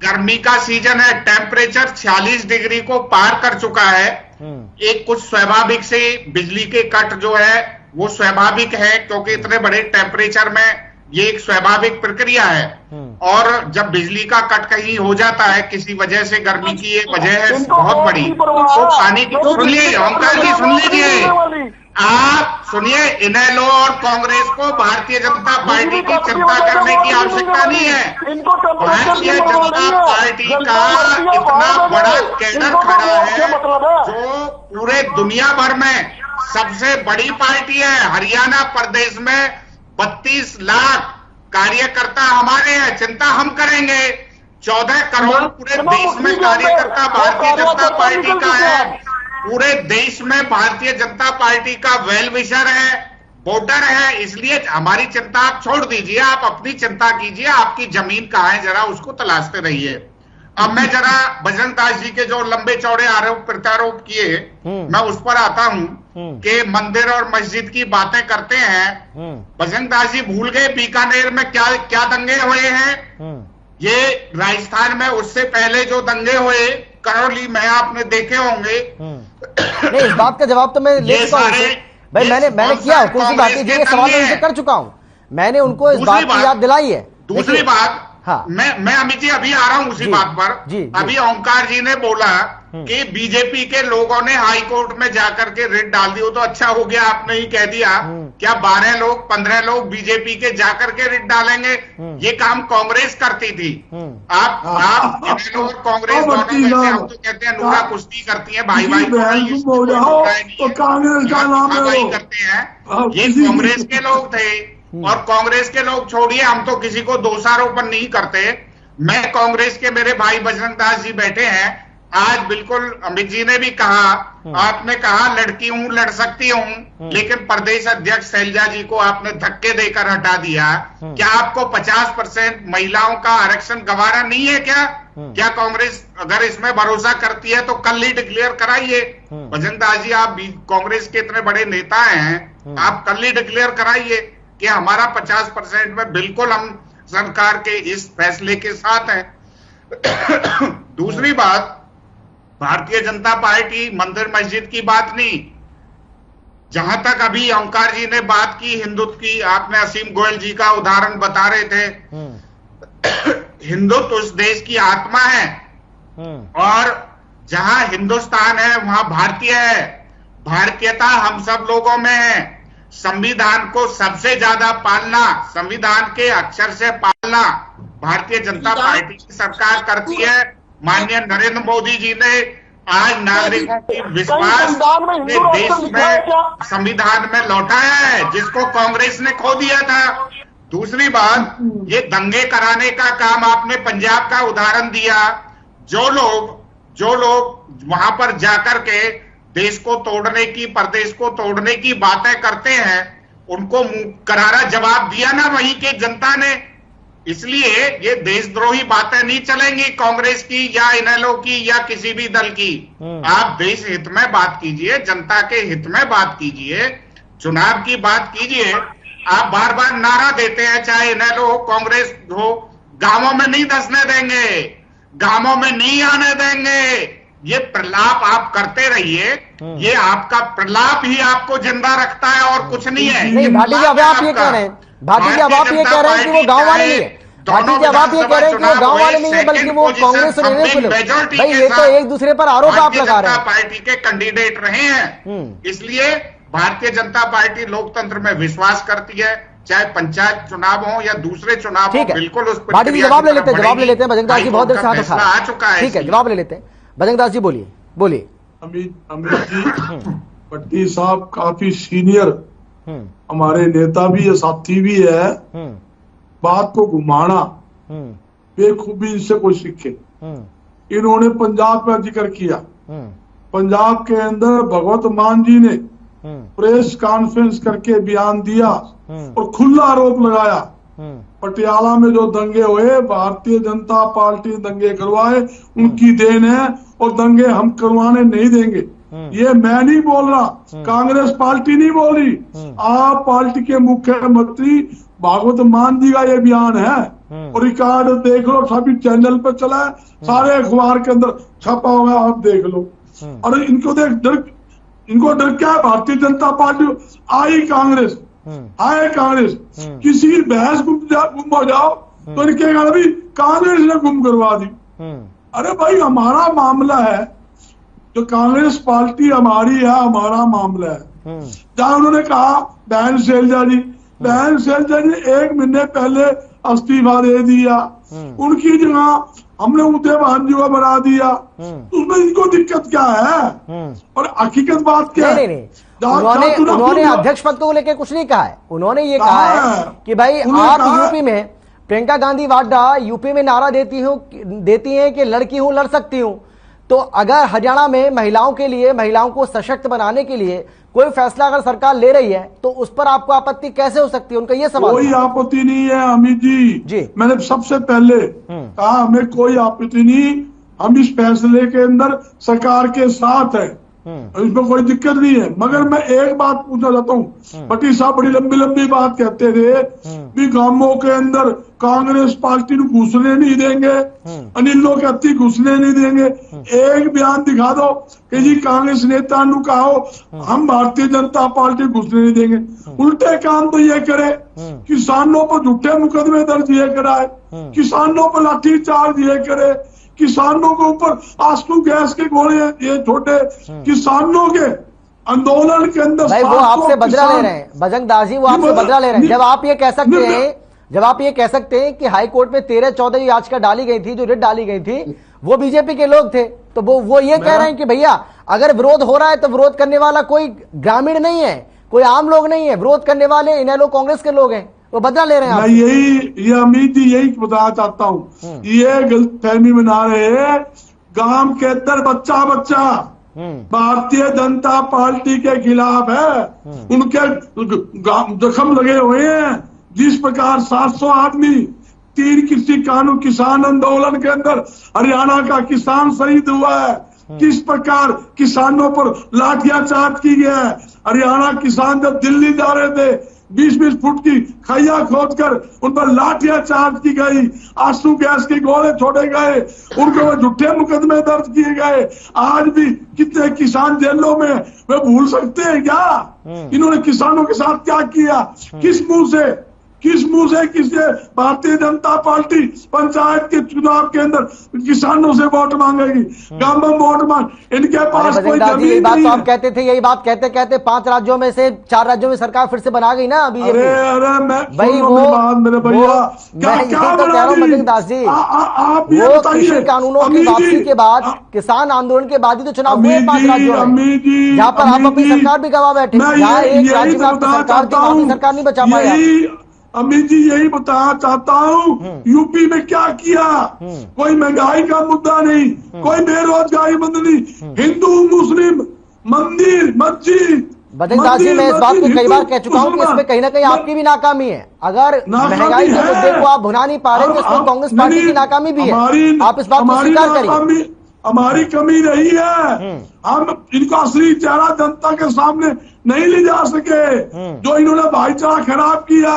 गर्मी का सीजन है, टेम्परेचर 46 डिग्री को पार कर चुका है। एक कुछ स्वाभाविक से बिजली के कट जो है वो स्वाभाविक है, क्योंकि इतने बड़े टेम्परेचर में ये एक स्वाभाविक प्रक्रिया है। और जब बिजली का कट कहीं हो जाता है किसी वजह से, गर्मी की एक वजह है बहुत बड़ी, तो पानी की, सुनिए ओंकार जी, सुन लीजिए, आप सुनिए, इनेलो और कांग्रेस को भारतीय जनता पार्टी की चिंता करने की आवश्यकता नहीं है। भारतीय जनता पार्टी का इतना बड़ा कैडर खड़ा है जो पूरे दुनिया भर में सबसे बड़ी पार्टी है। हरियाणा प्रदेश में 32 लाख कार्यकर्ता हमारे हैं, चिंता हम करेंगे। 14 करोड़ पूरे देश में कार्यकर्ता भारतीय जनता पार्टी का है। पूरे देश में भारतीय जनता पार्टी का वेल विशर है, वोटर है, इसलिए हमारी चिंता आप छोड़ दीजिए, आप अपनी चिंता कीजिए। आपकी जमीन कहाँ है जरा उसको तलाशते रहिए। अब मैं जरा बजरंग दास जी के जो लंबे चौड़े आरोप प्रत्यारोप किए, मैं उस पर आता हूं कि मंदिर और मस्जिद की बातें करते हैं। बजरंग दास जी भूल गए बीकानेर में क्या क्या दंगे हुए हैं। ये राजस्थान में उससे पहले जो दंगे हुए करौली में आपने देखे होंगे। नहीं, इस बात का जवाब तो मैं ले चुका हूं भाई, मैंने किया कुर्सी भारती जी के सवाल में उनसे कर चुका हूं, मैंने उनको इस बात की याद दिलाई है। दूसरी बात, हाँ, मैं अमित जी अभी आ रहा हूं उसी बात पर। जी। अभी ओंकार जी ने बोला कि बीजेपी के लोगों ने हाई कोर्ट में जाकर के रिट डाल दी, वो तो अच्छा हो गया आपने ही कह दिया। क्या 12 लोग 15 लोग बीजेपी के जाकर के रिट डालेंगे? ये काम कांग्रेस करती थी। आप और कांग्रेस दोनों में से हम तो कहते हैं नूरा कुश्ती करती है, भाई भाई कांग्रेस का नाम करते हैं। ये कांग्रेस के लोग थे और कांग्रेस के लोग छोड़िए, हम तो किसी को दोषारोपण नहीं करते। मैं कांग्रेस के मेरे भाई बजरंग दास जी बैठे हैं। आज बिल्कुल अमित जी ने भी कहा, आपने कहा लड़की हूं, लड़ सकती हूं, लेकिन प्रदेश अध्यक्ष शैलजा जी को आपने धक्के देकर हटा दिया। क्या आपको 50% महिलाओं का आरक्षण गंवारा नहीं है क्या? क्या कांग्रेस अगर इसमें भरोसा करती है तो कल ही डिक्लेयर कराइए। बजरंग दास जी, आप कांग्रेस के इतने बड़े नेता हैं, आप कल ही डिक्लेयर कराइए कि हमारा 50% में बिल्कुल हम सरकार के इस फैसले के साथ हैं। दूसरी बात, भारतीय जनता पार्टी मंदिर मस्जिद की बात नहीं, जहां तक अभी ओंकार जी ने बात की हिंदुत्व की, आपने असीम गोयल जी का उदाहरण बता रहे थे। हिंदुत्व उस देश की आत्मा है और जहां हिंदुस्तान है वहां भारतीय है। भारतीयता हम सब लोगों में है। संविधान को सबसे ज्यादा पालना, संविधान के अक्षर से पालना भारतीय जनता पार्टी की सरकार करती है। माननीय नरेंद्र मोदी जी ने आज नागरिकों की विश्वास देश में संविधान में लौटाया है, जिसको कांग्रेस ने खो दिया था। दूसरी बात, ये दंगे कराने का काम आपने पंजाब का उदाहरण दिया। जो लोग वहां पर जाकर के देश को तोड़ने की, प्रदेश को तोड़ने की बातें करते हैं, उनको करारा जवाब दिया ना वहीं के जनता ने। इसलिए ये देशद्रोही बातें नहीं चलेंगी कांग्रेस की या इनेलो की या किसी भी दल की। आप देश हित में बात कीजिए, जनता के हित में बात कीजिए, चुनाव की बात कीजिए। आप बार बार नारा देते हैं, चाहे इनेलो हो कांग्रेस हो, गांवों में नहीं धंसने देंगे, गांवों में नहीं आने देंगे। ये प्रलाप आप करते रहिए, ये आपका प्रलाप ही आपको जिंदा रखता है और कुछ नहीं है। नहीं भाटी जी, अब आप ये कह रहे हैं, भाटी जी अब आप ये कह रहे हैं कि वो गांव वाले नहीं है। भाटी जी अब आप ये कह रहे हैं कि वो गांव वाले नहीं है, बल्कि वो कांग्रेस और भाई ये तो एक दूसरे पर आरोप आप लगा रहे हैं। पार्टी के कैंडिडेट रहे हैं, इसलिए भारतीय जनता पार्टी लोकतंत्र में विश्वास करती है। चाहे पंचायत चुनाव हो या दूसरे चुनाव हो, बिल्कुल उस भाटी जी जवाब ले लेते हैं। बजरंग दास जी बहुत देर से हाथ उठा आ चुका है, ठीक है जवाब ले लेते हैं। बजरंग दास जी बोलिए। अमित जी, पट्टी साहब काफी सीनियर हमारे नेता भी है, साथी भी है। बात को घुमाना बेखूबी इनसे कोई सीखे। इन्होंने पंजाब का जिक्र किया। पंजाब के अंदर भगवत मान जी ने प्रेस कॉन्फ्रेंस करके बयान दिया और खुला आरोप लगाया, पटियाला में जो दंगे हुए भारतीय जनता पार्टी दंगे करवाए, उनकी देन है और दंगे हम करवाने नहीं देंगे। ये मैं नहीं बोल रहा, कांग्रेस पार्टी नहीं बोल रही, आप पार्टी के मुख्यमंत्री भागवत मान जी का ये बयान है और रिकॉर्ड देख लो, सभी चैनल पर चला है, सारे अखबार के अंदर छपा हुआ है, आप देख लो। और इनको डर क्या है? भारतीय जनता पार्टी आई कांग्रेस, आए कांग्रेस, किसी की बहस गुम हो जाओ तो इनके भी कांग्रेस ने गुम करवा दी। अरे भाई हमारा मामला है, जो कांग्रेस पार्टी हमारी है, हमारा मामला है। जहां उन्होंने कहा बहन शैलजा जी ने 1 महीने पहले इस्तीफा दे दिया, उनकी जगह हमने उदय भान जी को बना दिया, तो उसमें इनको दिक्कत क्या है? और हकीकत बात क्या है? नहीं, उन्होंने अध्यक्ष पद को लेकर कुछ नहीं कहा है। उन्होंने ये कहा है कि भाई आप यूपी में, प्रियंका गांधी वाड्रा यूपी में नारा देती हैं कि लड़की हूं, लड़ सकती हूं, तो अगर हरियाणा में महिलाओं के लिए, महिलाओं को सशक्त बनाने के लिए कोई फैसला अगर सरकार ले रही है तो उस पर आपको आपत्ति कैसे हो सकती है? उनका ये सवाल। कोई आपत्ति नहीं है अमित जी। मैंने सबसे पहले कहा हमें कोई आपत्ति नहीं, हम इस फैसले के अंदर सरकार के साथ है, इसमें कोई दिक्कत नहीं है। मगर मैं एक बात पूछना चाहता हूँ, पटी साहब बड़ी लंबी लंबी बात कहते थे कि गांवों के अंदर कांग्रेस पार्टी को घुसने नहीं देंगे, अनिल कहती घुसने नहीं देंगे। एक बयान दिखा दो कि जी कांग्रेस नेता नु कहो हम भारतीय जनता पार्टी घुसने नहीं देंगे। उल्टे काम तो ये करे, किसानों पर झूठे मुकदमे दर्ज ये कराए, किसानों पर लाठीचार्ज ये करे, किसानों के ऊपर आंसू गैस के गोले ये छोटे, किसानों के आंदोलन के अंदर भाई वो आपसे बदला ले रहे हैं बजरंग दास जी, वो आपसे बदला ले रहे हैं। जब आप ये कह सकते हैं, जब आप ये कह सकते हैं कि हाई कोर्ट में 13-14 याचिका डाली गई थी, जो रिट डाली गई थी वो बीजेपी के लोग थे, तो वो ये कह रहे हैं कि भैया अगर विरोध हो रहा है तो विरोध करने वाला कोई ग्रामीण नहीं है, कोई आम लोग नहीं है, विरोध करने वाले इनेलो कांग्रेस के लोग हैं, वो बदला ले रहे हैं। मैं ये अमित जी यही बताना चाहता हूँ, ये गलतफहमी बना रहे हैं। गांव के अंदर बच्चा भारतीय जनता पार्टी के खिलाफ है, उनके जख्म लगे हुए हैं। जिस प्रकार 700 आदमी 3 कृषि कानून किसान आंदोलन के अंदर हरियाणा का किसान शहीद हुआ है, किस प्रकार किसानों पर लाठियाचार्ज की गया है। हरियाणा किसान जब दिल्ली जा रहे थे 20-20 फुट की खैया खोदकर उन पर लाठियाचार्ज की गई, आंसू गैस के गोले छोड़े गए, उनके ऊपर झूठे मुकदमे दर्ज किए गए। आज भी कितने किसान जेलों में, वे भूल सकते हैं क्या इन्होंने किसानों के साथ क्या किया? किस मुंह से किससे भारतीय जनता पार्टी पंचायत के चुनाव के अंदर किसानों से वोट मांगेगी? गांव में वोट मांग, इनके पास कोई जमीन यही बात नहीं तो है। आप कहते थे, यही बात कहते कहते 5 राज्यों में से 4 राज्यों में सरकार फिर से बना गई ना बीजेपी। अरे मैं भाई वो मेरे भैया मैं यही तो कह रहा हूँ बजरंग दास जी, वो कृषि कानूनों की वापसी के बाद, किसान आंदोलन के बाद ही तो चुनाव हुए 5 राज्यों में, जहाँ पर आप अपनी सरकार भी गवा बैठे, जहाँ एक राज्य में आपकी सरकार थी वहाँ सरकार नहीं बचा पाया। अमित जी यही बताना चाहता हूँ, यूपी में क्या किया? कोई महंगाई का मुद्दा नहीं, कोई बेरोजगारी बंद नहीं, हिंदू मुस्लिम मंदिर मस्जिद। बजरंग दास जी मैं इस बात को कई बार कह चुका हूँ कि इसमें कहीं ना कहीं आपकी भी नाकामी है। अगर महंगाई के मुद्दे को आप भुना नहीं पा रहे तो इसमें कांग्रेस पार्टी की नाकामी भी है, आप इस बात को स्वीकार करिए। हमारी कमी रही है, हम इनका असली चेहरा जनता के सामने नहीं ले जा सके। जो इन्होंने भाईचारा खराब किया,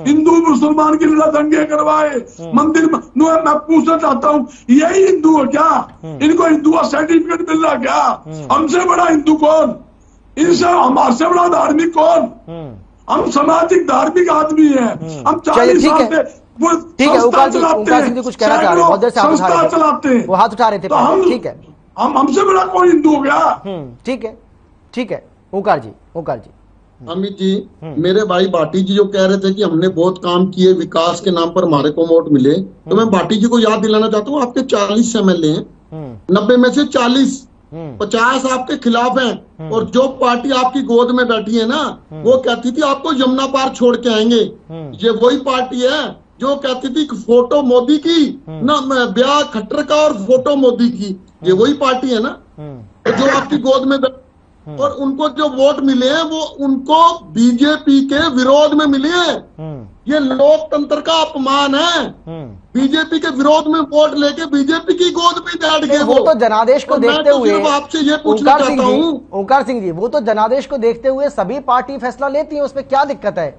हिंदू मुसलमान की लड़ाई दंगे करवाए, मंदिर में, मैं पूछना चाहता हूँ यही हिंदू है क्या? इनको हिंदू का सर्टिफिकेट मिल रहा क्या? हमसे बड़ा हिंदू कौन? इनसे हमारे से बड़ा धार्मिक कौन? हम सामाजिक धार्मिक आदमी है। हम 40 साल से ठीक है, ओंकार सिंह जी कुछ कहना चाह रहे हैं, बहुत देर से हाथ चलाते हैं, वो हाथ उठा रहे थे, ठीक है, हमसे बड़ा कोई हिंदू हो गया? ठीक है ओंकार जी। अमित जी, मेरे भाई भाटी जी जो कह रहे थे कि हमने बहुत काम किए विकास के नाम पर हमारे को वोट मिले, तो मैं भाटी जी को याद दिलाना चाहता हूँ आपके 40 MLA हैं, 90 में से 40, 50 आपके खिलाफ हैं। और जो पार्टी आपकी गोद में बैठी है ना, वो कहती थी आपको यमुना पार छोड़ के आएंगे। ये वही पार्टी है जो कहती थी फोटो मोदी की ना, ब्याह खट्टर का और फोटो मोदी की, ये वही पार्टी है ना जो आपकी गोद में। और उनको जो वोट मिले हैं वो उनको बीजेपी के विरोध में मिले हैं। ये लोकतंत्र का अपमान है। बीजेपी के विरोध में वोट लेके बीजेपी की गोद में बैठ गए। वो तो जनादेश को देखते हुए, आपसे ये पूछना चाहता हूँ ओंकार सिंह जी, वो तो जनादेश को देखते हुए सभी पार्टी फैसला लेती है, उसमें क्या दिक्कत है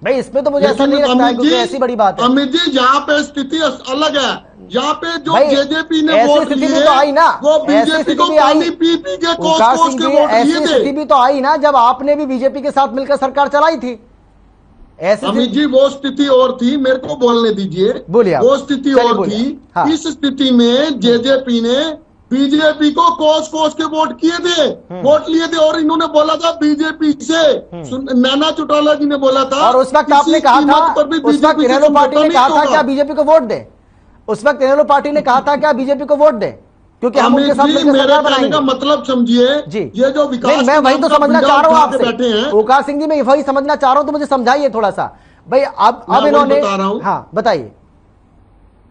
भाई? इसमें तो मुझे ऐसा नहीं लगता है क्योंकि ऐसी बड़ी बात है। अमित जी, यहाँ पे स्थिति अलग है। यहाँ पे जो जेजेपी ने वोट लिए तो आई ना, वो बीजेपी को पानी पी के कोस के वोट लिए थे। स्थिति भी तो आई ना जब आपने भी बीजेपी के साथ मिलकर सरकार चलाई थी। अमित जी वो स्थिति और थी, मेरे को बोलने दीजिए। बोलिए, वो स्थिति और थी। हाँ। इस स्थिति में जेजेपी ने बीजेपी को कोस के वोट किए थे, वोट लिए थे। और इन्होंने बोला था बीजेपी से, नैना चौटाला जी ने बोला था। और उस वक्त आपने कहा था, उस वक्त इनेलो पार्टी ने कहा था क्या बीजेपी को वोट दे? उस वक्त इनेलो पार्टी ने कहा था क्या बीजेपी को वोट दे? क्योंकि हम उनके साथ मिलकर सरकार बनाएंगे। का मतलब समझिए जी, ये जो विकास, मैं वही तो समझना चाह रहा हूँ आपसे ओंकार सिंह जी, मैं वही समझना चाह रहा हूँ, तो मुझे समझाइए थोड़ा सा भाई। अब इन्होंने, हाँ बताइए।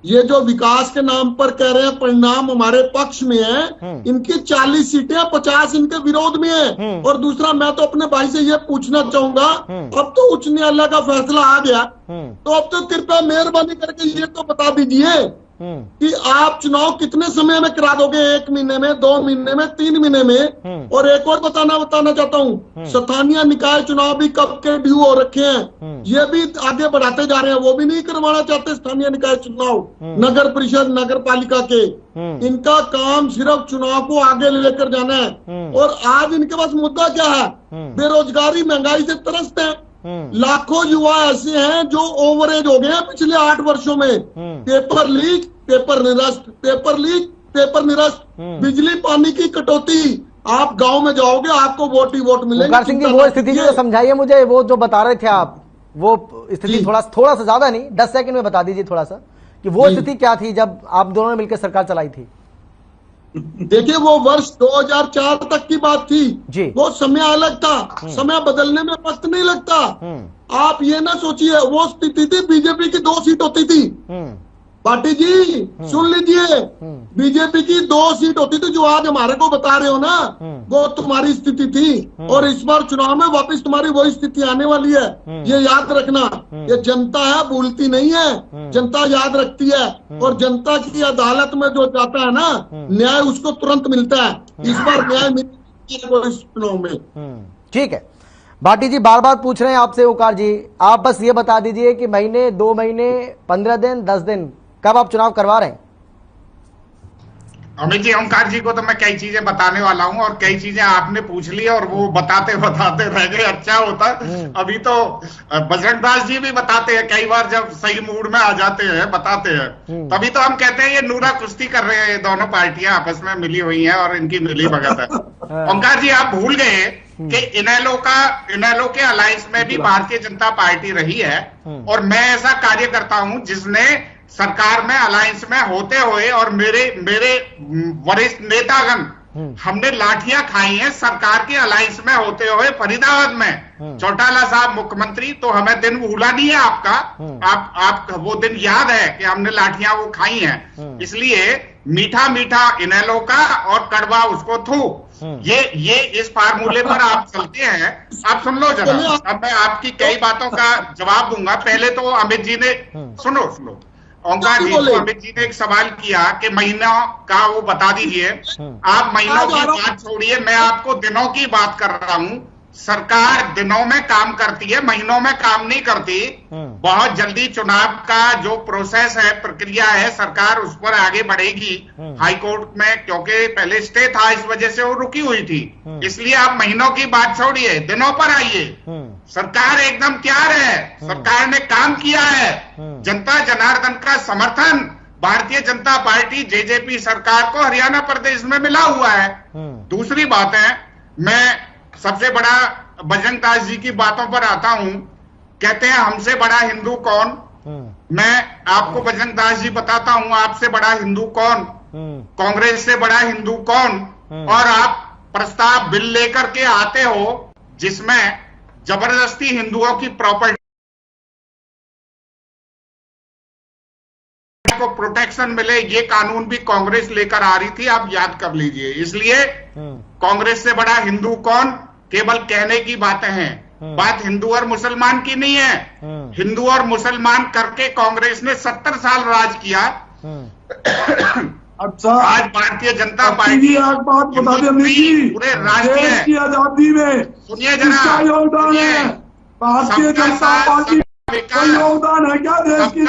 ये जो विकास के नाम पर कह रहे हैं परिणाम हमारे पक्ष में है, इनकी 40 सीटें 50 इनके विरोध में है। और दूसरा, मैं तो अपने भाई से ये पूछना चाहूंगा, अब तो उच्च न्यायालय का फैसला आ गया, तो अब तो कृपया मेहरबानी करके ये तो बता दीजिए कि आप चुनाव कितने समय में करा दोगे, 1 महीने में, 2 महीने में, 3 महीने में। और एक और बताना चाहता हूँ, स्थानीय निकाय चुनाव भी कब के ड्यू हो रखे हैं, ये भी आगे बढ़ाते जा रहे हैं, वो भी नहीं करवाना चाहते स्थानीय निकाय चुनाव, नगर परिषद, नगर पालिका के। इनका काम सिर्फ चुनाव को आगे लेकर जाना है। और आज इनके पास मुद्दा क्या है? बेरोजगारी, महंगाई से त्रस्त है। लाखों युवा ऐसे हैं जो ओवरेज हो गए हैं पिछले 8 वर्षों में। पेपर लीक, पेपर निरस्त, पेपर लीक, पेपर निरस्त, बिजली पानी की कटौती। आप गांव में जाओगे, आपको वोट ही वोट मिलेंगे। ओंकार सिंह जी, वो स्थिति जो समझाइए मुझे, वो जो बता रहे थे आप, वो स्थिति थोड़ा सा ज्यादा नहीं, 10 सेकंड में बता दीजिए थोड़ा सा, कि वो स्थिति क्या थी जब आप दोनों ने मिलकर सरकार चलाई थी। देखिए, वो वर्ष 2004 तक की बात थी जी। वो समय अलग था, समय बदलने में वक्त नहीं लगता। आप ये ना सोचिए, वो स्थिति थी बीजेपी की 2 सीट होती थी। पार्टी जी सुन लीजिए, बीजेपी की 2 सीट होती थी, जो आज हमारे को बता रहे हो ना, वो तुम्हारी स्थिति थी। और इस बार चुनाव में वापस तुम्हारी वही स्थिति आने वाली है, ये याद रखना। ये जनता है, भूलती नहीं है, जनता याद रखती है। और जनता की अदालत में जो जाता है ना, न्याय उसको तुरंत मिलता है। इस बार न्याय मिलेगा इस चुनाव में। ठीक है, भाटी जी बार बार पूछ रहे हैं आपसे, ओंकार जी आप बस ये बता दीजिए कि महीने, 2 महीने, 15 दिन, 10 दिन, कब आप चुनाव करवा रहे हैं? अमित जी, ओंकार जी को तो मैं कई चीजें बताने वाला हूं, और कई चीजें आपने पूछ ली और वो बताते रह गए। अच्छा होता, अभी तो बजरंग दास जी भी बताते हैं, कई बार जब सही मूड में आ जाते हैं बताते हैं। तभी तो हम कहते हैं ये नूरा कुश्ती कर रहे हैं, ये दोनों पार्टियां आपस में मिली हुई हैं और इनकी मिली भगत है। ओंकार जी, आप भूल गए कि इनेलो के अलायंस में भी भारतीय जनता पार्टी रही है, और मैं ऐसा कार्य करता हूं जिसने सरकार में अलायंस में होते हुए, और मेरे वरिष्ठ नेतागण, हमने लाठियां खाई हैं सरकार के अलायंस में होते हुए फरीदाबाद में। चौटाला साहब मुख्यमंत्री, तो हमें दिन भूला नहीं है आपका, आप वो दिन याद है कि हमने लाठियां वो खाई हैं। इसलिए मीठा मीठा इनेलो का और कड़वा उसको थू, ये इस फार्मूले पर आप चलते हैं। आप सुन लो जरा, अब मैं आपकी कई बातों का जवाब दूंगा। पहले तो अमित जी ने सुनो ओंकार जी, तो अमित जी ने एक सवाल किया कि महीनों का वो बता दीजिए। आप महीनों की बात छोड़िए, मैं आपको दिनों की बात कर रहा हूं। सरकार दिनों में काम करती है, महीनों में काम नहीं करती। बहुत जल्दी चुनाव का जो प्रोसेस है, प्रक्रिया है, सरकार उस पर आगे बढ़ेगी हाईकोर्ट में, क्योंकि पहले स्टे था, इस वजह से वो रुकी हुई थी। इसलिए आप महीनों की बात छोड़िए, दिनों पर आइए। सरकार एकदम तैयार है, सरकार ने काम किया है। जनता जनार्दन का समर्थन भारतीय जनता पार्टी जेजेपी सरकार को हरियाणा प्रदेश में मिला हुआ है। दूसरी बात है, मैं सबसे बड़ा बजरंग दास जी की बातों पर आता हूं। कहते हैं हमसे बड़ा हिंदू कौन? मैं आपको बजरंग दास जी बताता हूं, आपसे बड़ा हिंदू कौन? कांग्रेस से बड़ा हिंदू कौन? और आप प्रस्ताव बिल लेकर के आते हो जिसमें जबरदस्ती हिंदुओं की प्रॉपर्टी को प्रोटेक्शन मिले, ये कानून भी कांग्रेस लेकर आ रही थी, आप याद कर लीजिए। इसलिए कांग्रेस से बड़ा हिंदू कौन केवल कहने की बातें हैं, बात हिंदू और मुसलमान की नहीं है। हिंदू और मुसलमान करके कांग्रेस ने 70 साल राज किया। अच्छा, आज भारतीय जनता पार्टी एक बात बता दें पूरे राष्ट्रीय की आजादी में सुनिए जरा, योगदान है भारतीय जनता पार्टी का योगदान है क्या देश की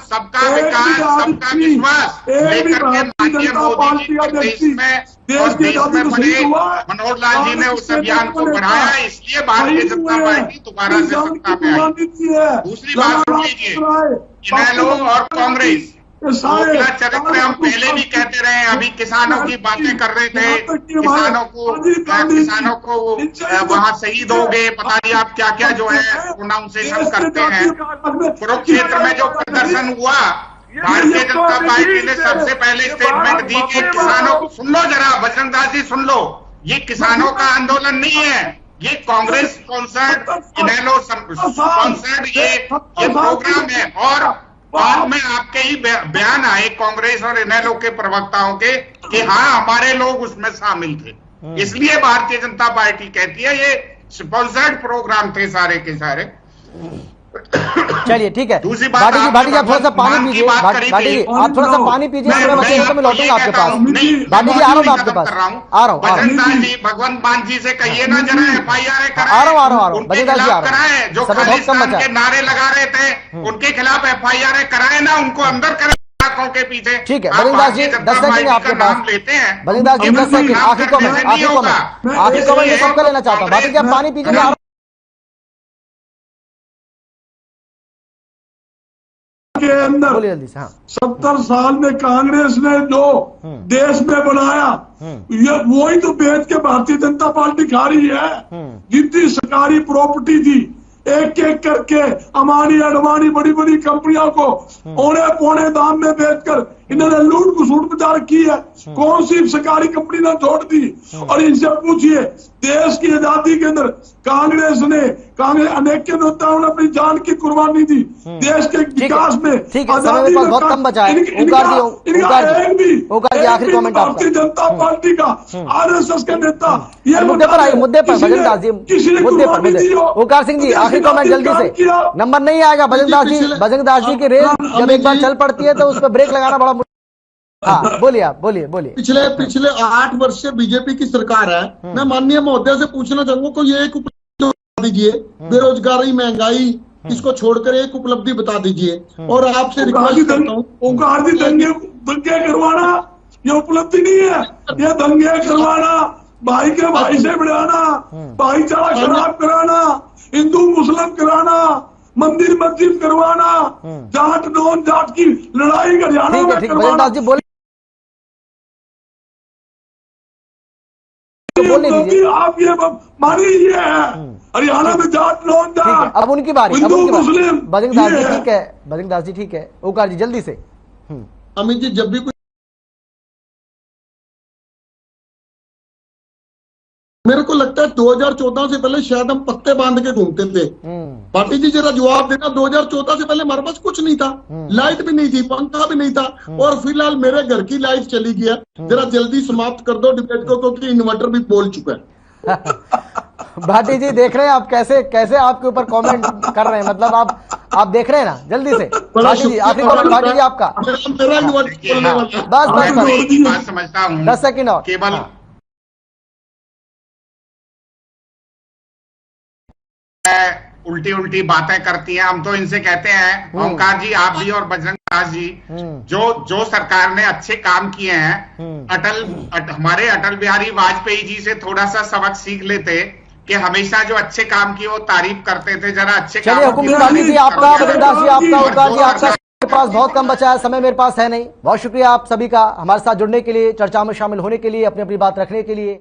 सबका विकास, सबका विश्वास लेकर के माननीय मोदी जी देश में बड़े मनोहर लाल जी ने उस अभियान को बढ़ाया, इसलिए भारतीय जनता पार्टी दोबारा से सत्ता में आई। दूसरी बात सुन लीजिए, इनेलो और कांग्रेस दोगला चरित्र हम पहले भी कहते रहे। अभी किसानों की बातें कर रहे थे, किसानों को वहां शहीद हो गए, पता नहीं आप क्या क्या जो है प्रोनाउंसिएशन करते हैं। कुरुक्षेत्र में जो प्रदर्शन हुआ, भारतीय जनता पार्टी ने सबसे पहले स्टेटमेंट दी कि किसानों को सुन लो जरा, बजरंग दास जी सुन लो, ये किसानों का आंदोलन नहीं है, ये कांग्रेस स्पॉन्सर्ड, इनेलो स्पॉन्सर्ड ये प्रोग्राम है। और बाद में आपके ही बयान आए कांग्रेस और इनेलो के प्रवक्ताओं के कि हाँ हमारे लोग उसमें शामिल थे, इसलिए भारतीय जनता पार्टी कहती है ये स्पॉन्सर्ड प्रोग्राम थे सारे के सारे। चलिए ठीक है, दूसरी बात, भाटी जी आप थोड़ा सा पानी पीजिए, भाटी जी आप थोड़ा सा पानी पीजिए, मैं बस में लौटूंगा आपके पास। भाटी जी आ रहा हूँ आपके पास, आ रहा हूँ भगवंत मान जी से कहिए ना जरा FIR आ रहा हूँ बजरंग जी आ रहा हूँ, जो खालिस्तान के नारे लगा रहे थे उनके खिलाफ FIR कराए ना, उनको अंदर करें के पीछे। ठीक है बजरंग दास जी 10 सेकंड आपके पास लेते हैं। बजरंग दास जी 10 सेकंड आखिरी कमेंट मैं सबका लेना चाहता हूँ। भाटी जी आप पानी पीजिए, के अंदर बोलिए जल्दी से। हाँ 70 साल में कांग्रेस ने जो देश में बनाया, ये वही तो बेच के भारतीय जनता पार्टी खा रही है। जितनी सरकारी प्रॉपर्टी थी एक एक करके अमानी अडवाणी बड़ी बड़ी कंपनियों को औने पौने दाम में बेचकर इन्होंने लूट घुसूट मचा रखी है। कौन सी सरकारी कंपनी ने छोड़ दी? और इनसे पूछिए देश की आजादी के अंदर कांग्रेस अनेक नेताओं ने अपनी जान की कुर्बानी दी देश के विकास में। ठीक है, समय मेरे पास बहुत कम बचा है। ओंकार जी आखिरी कमेंट आपका। भारतीय जनता पार्टी का RSS के नेता ये मुद्दे पर आइए, मुद्दे पर बजरंग दास जी, मुद्दे पर ओंकार सिंह जी आखिरी कमेंट जल्दी से। नंबर नहीं आएगा बजरंग दास जी की रेल जब एक बार चल पड़ती है तो उस पर ब्रेक लगाना बड़ा। हाँ बोलिए आप, बोलिए। पिछले 8 वर्ष से बीजेपी की सरकार है। मैं माननीय महोदय से पूछना चाहूंगा कोई एक उपलब्धि बता दीजिए, बेरोजगारी महंगाई इसको छोड़कर एक उपलब्धि बता दीजिए। और आपसे रिक्वेस्ट करता हूँ, ओंकार जी दंगे करवाना ये उपलब्धि नहीं है, ये दंगे करवाना, भाई के भाई से बढ़ाना, भाईचारा खराब कराना, हिंदू मुस्लिम कराना, मंदिर मस्जिद करवाना, जाट नॉन जाट की लड़ाई हरियाणा में करवाना। आप ये मानी ये है हरियाणा में जाट नॉन जाट। अब उनकी बारी, हिंदू मुस्लिम। बजरंग दास जी ठीक है, बजरंग दास जी ठीक है। ओंकार जी जल्दी से। अमित जी जब भी कोई मेरे को लगता है 2014 से पहले शायद हम पत्ते बांध के घूमते थे। पार्टी जी जरा जवाब देना, 2014 से पहले हमारे पास कुछ नहीं था, लाइट भी नहीं थी, पंखा भी नहीं था, और फिलहाल मेरे घर की लाइट चली गई है। जरा जल्दी समाप्त कर दो डिबेट को क्योंकि इन्वर्टर भी बोल चुका है। भाटी जी देख रहे हैं आप कैसे आपके ऊपर कमेंट कर रहे हैं, मतलब आप देख रहे हैं ना, जल्दी से भाटी जी आखिरी कमेंट भाटी जी आपका। मेरा इन्वर्टर बोलने वाला है। बस समझता हूँ 10 सेकंड और केवल उल्टी बातें करती हैं। हम तो इनसे कहते हैं ओंकार जी आप भी और बजरंग दास जी, जो सरकार ने अच्छे काम किए हैं, हमारे अटल बिहारी वाजपेयी जी से थोड़ा सा सबक सीख लेते कि हमेशा जो अच्छे काम किए वो तारीफ करते थे। जरा अच्छे चलिए हुकुम भाटी जी आपका, बजरंग दास जी आपका, ओंकार जी आपका। मेरे पास बहुत कम बचा है, समय मेरे पास है नहीं। बहुत शुक्रिया आप सभी का हमारे साथ जुड़ने के लिए, चर्चा में शामिल होने के लिए, अपनी अपनी बात रखने के लिए।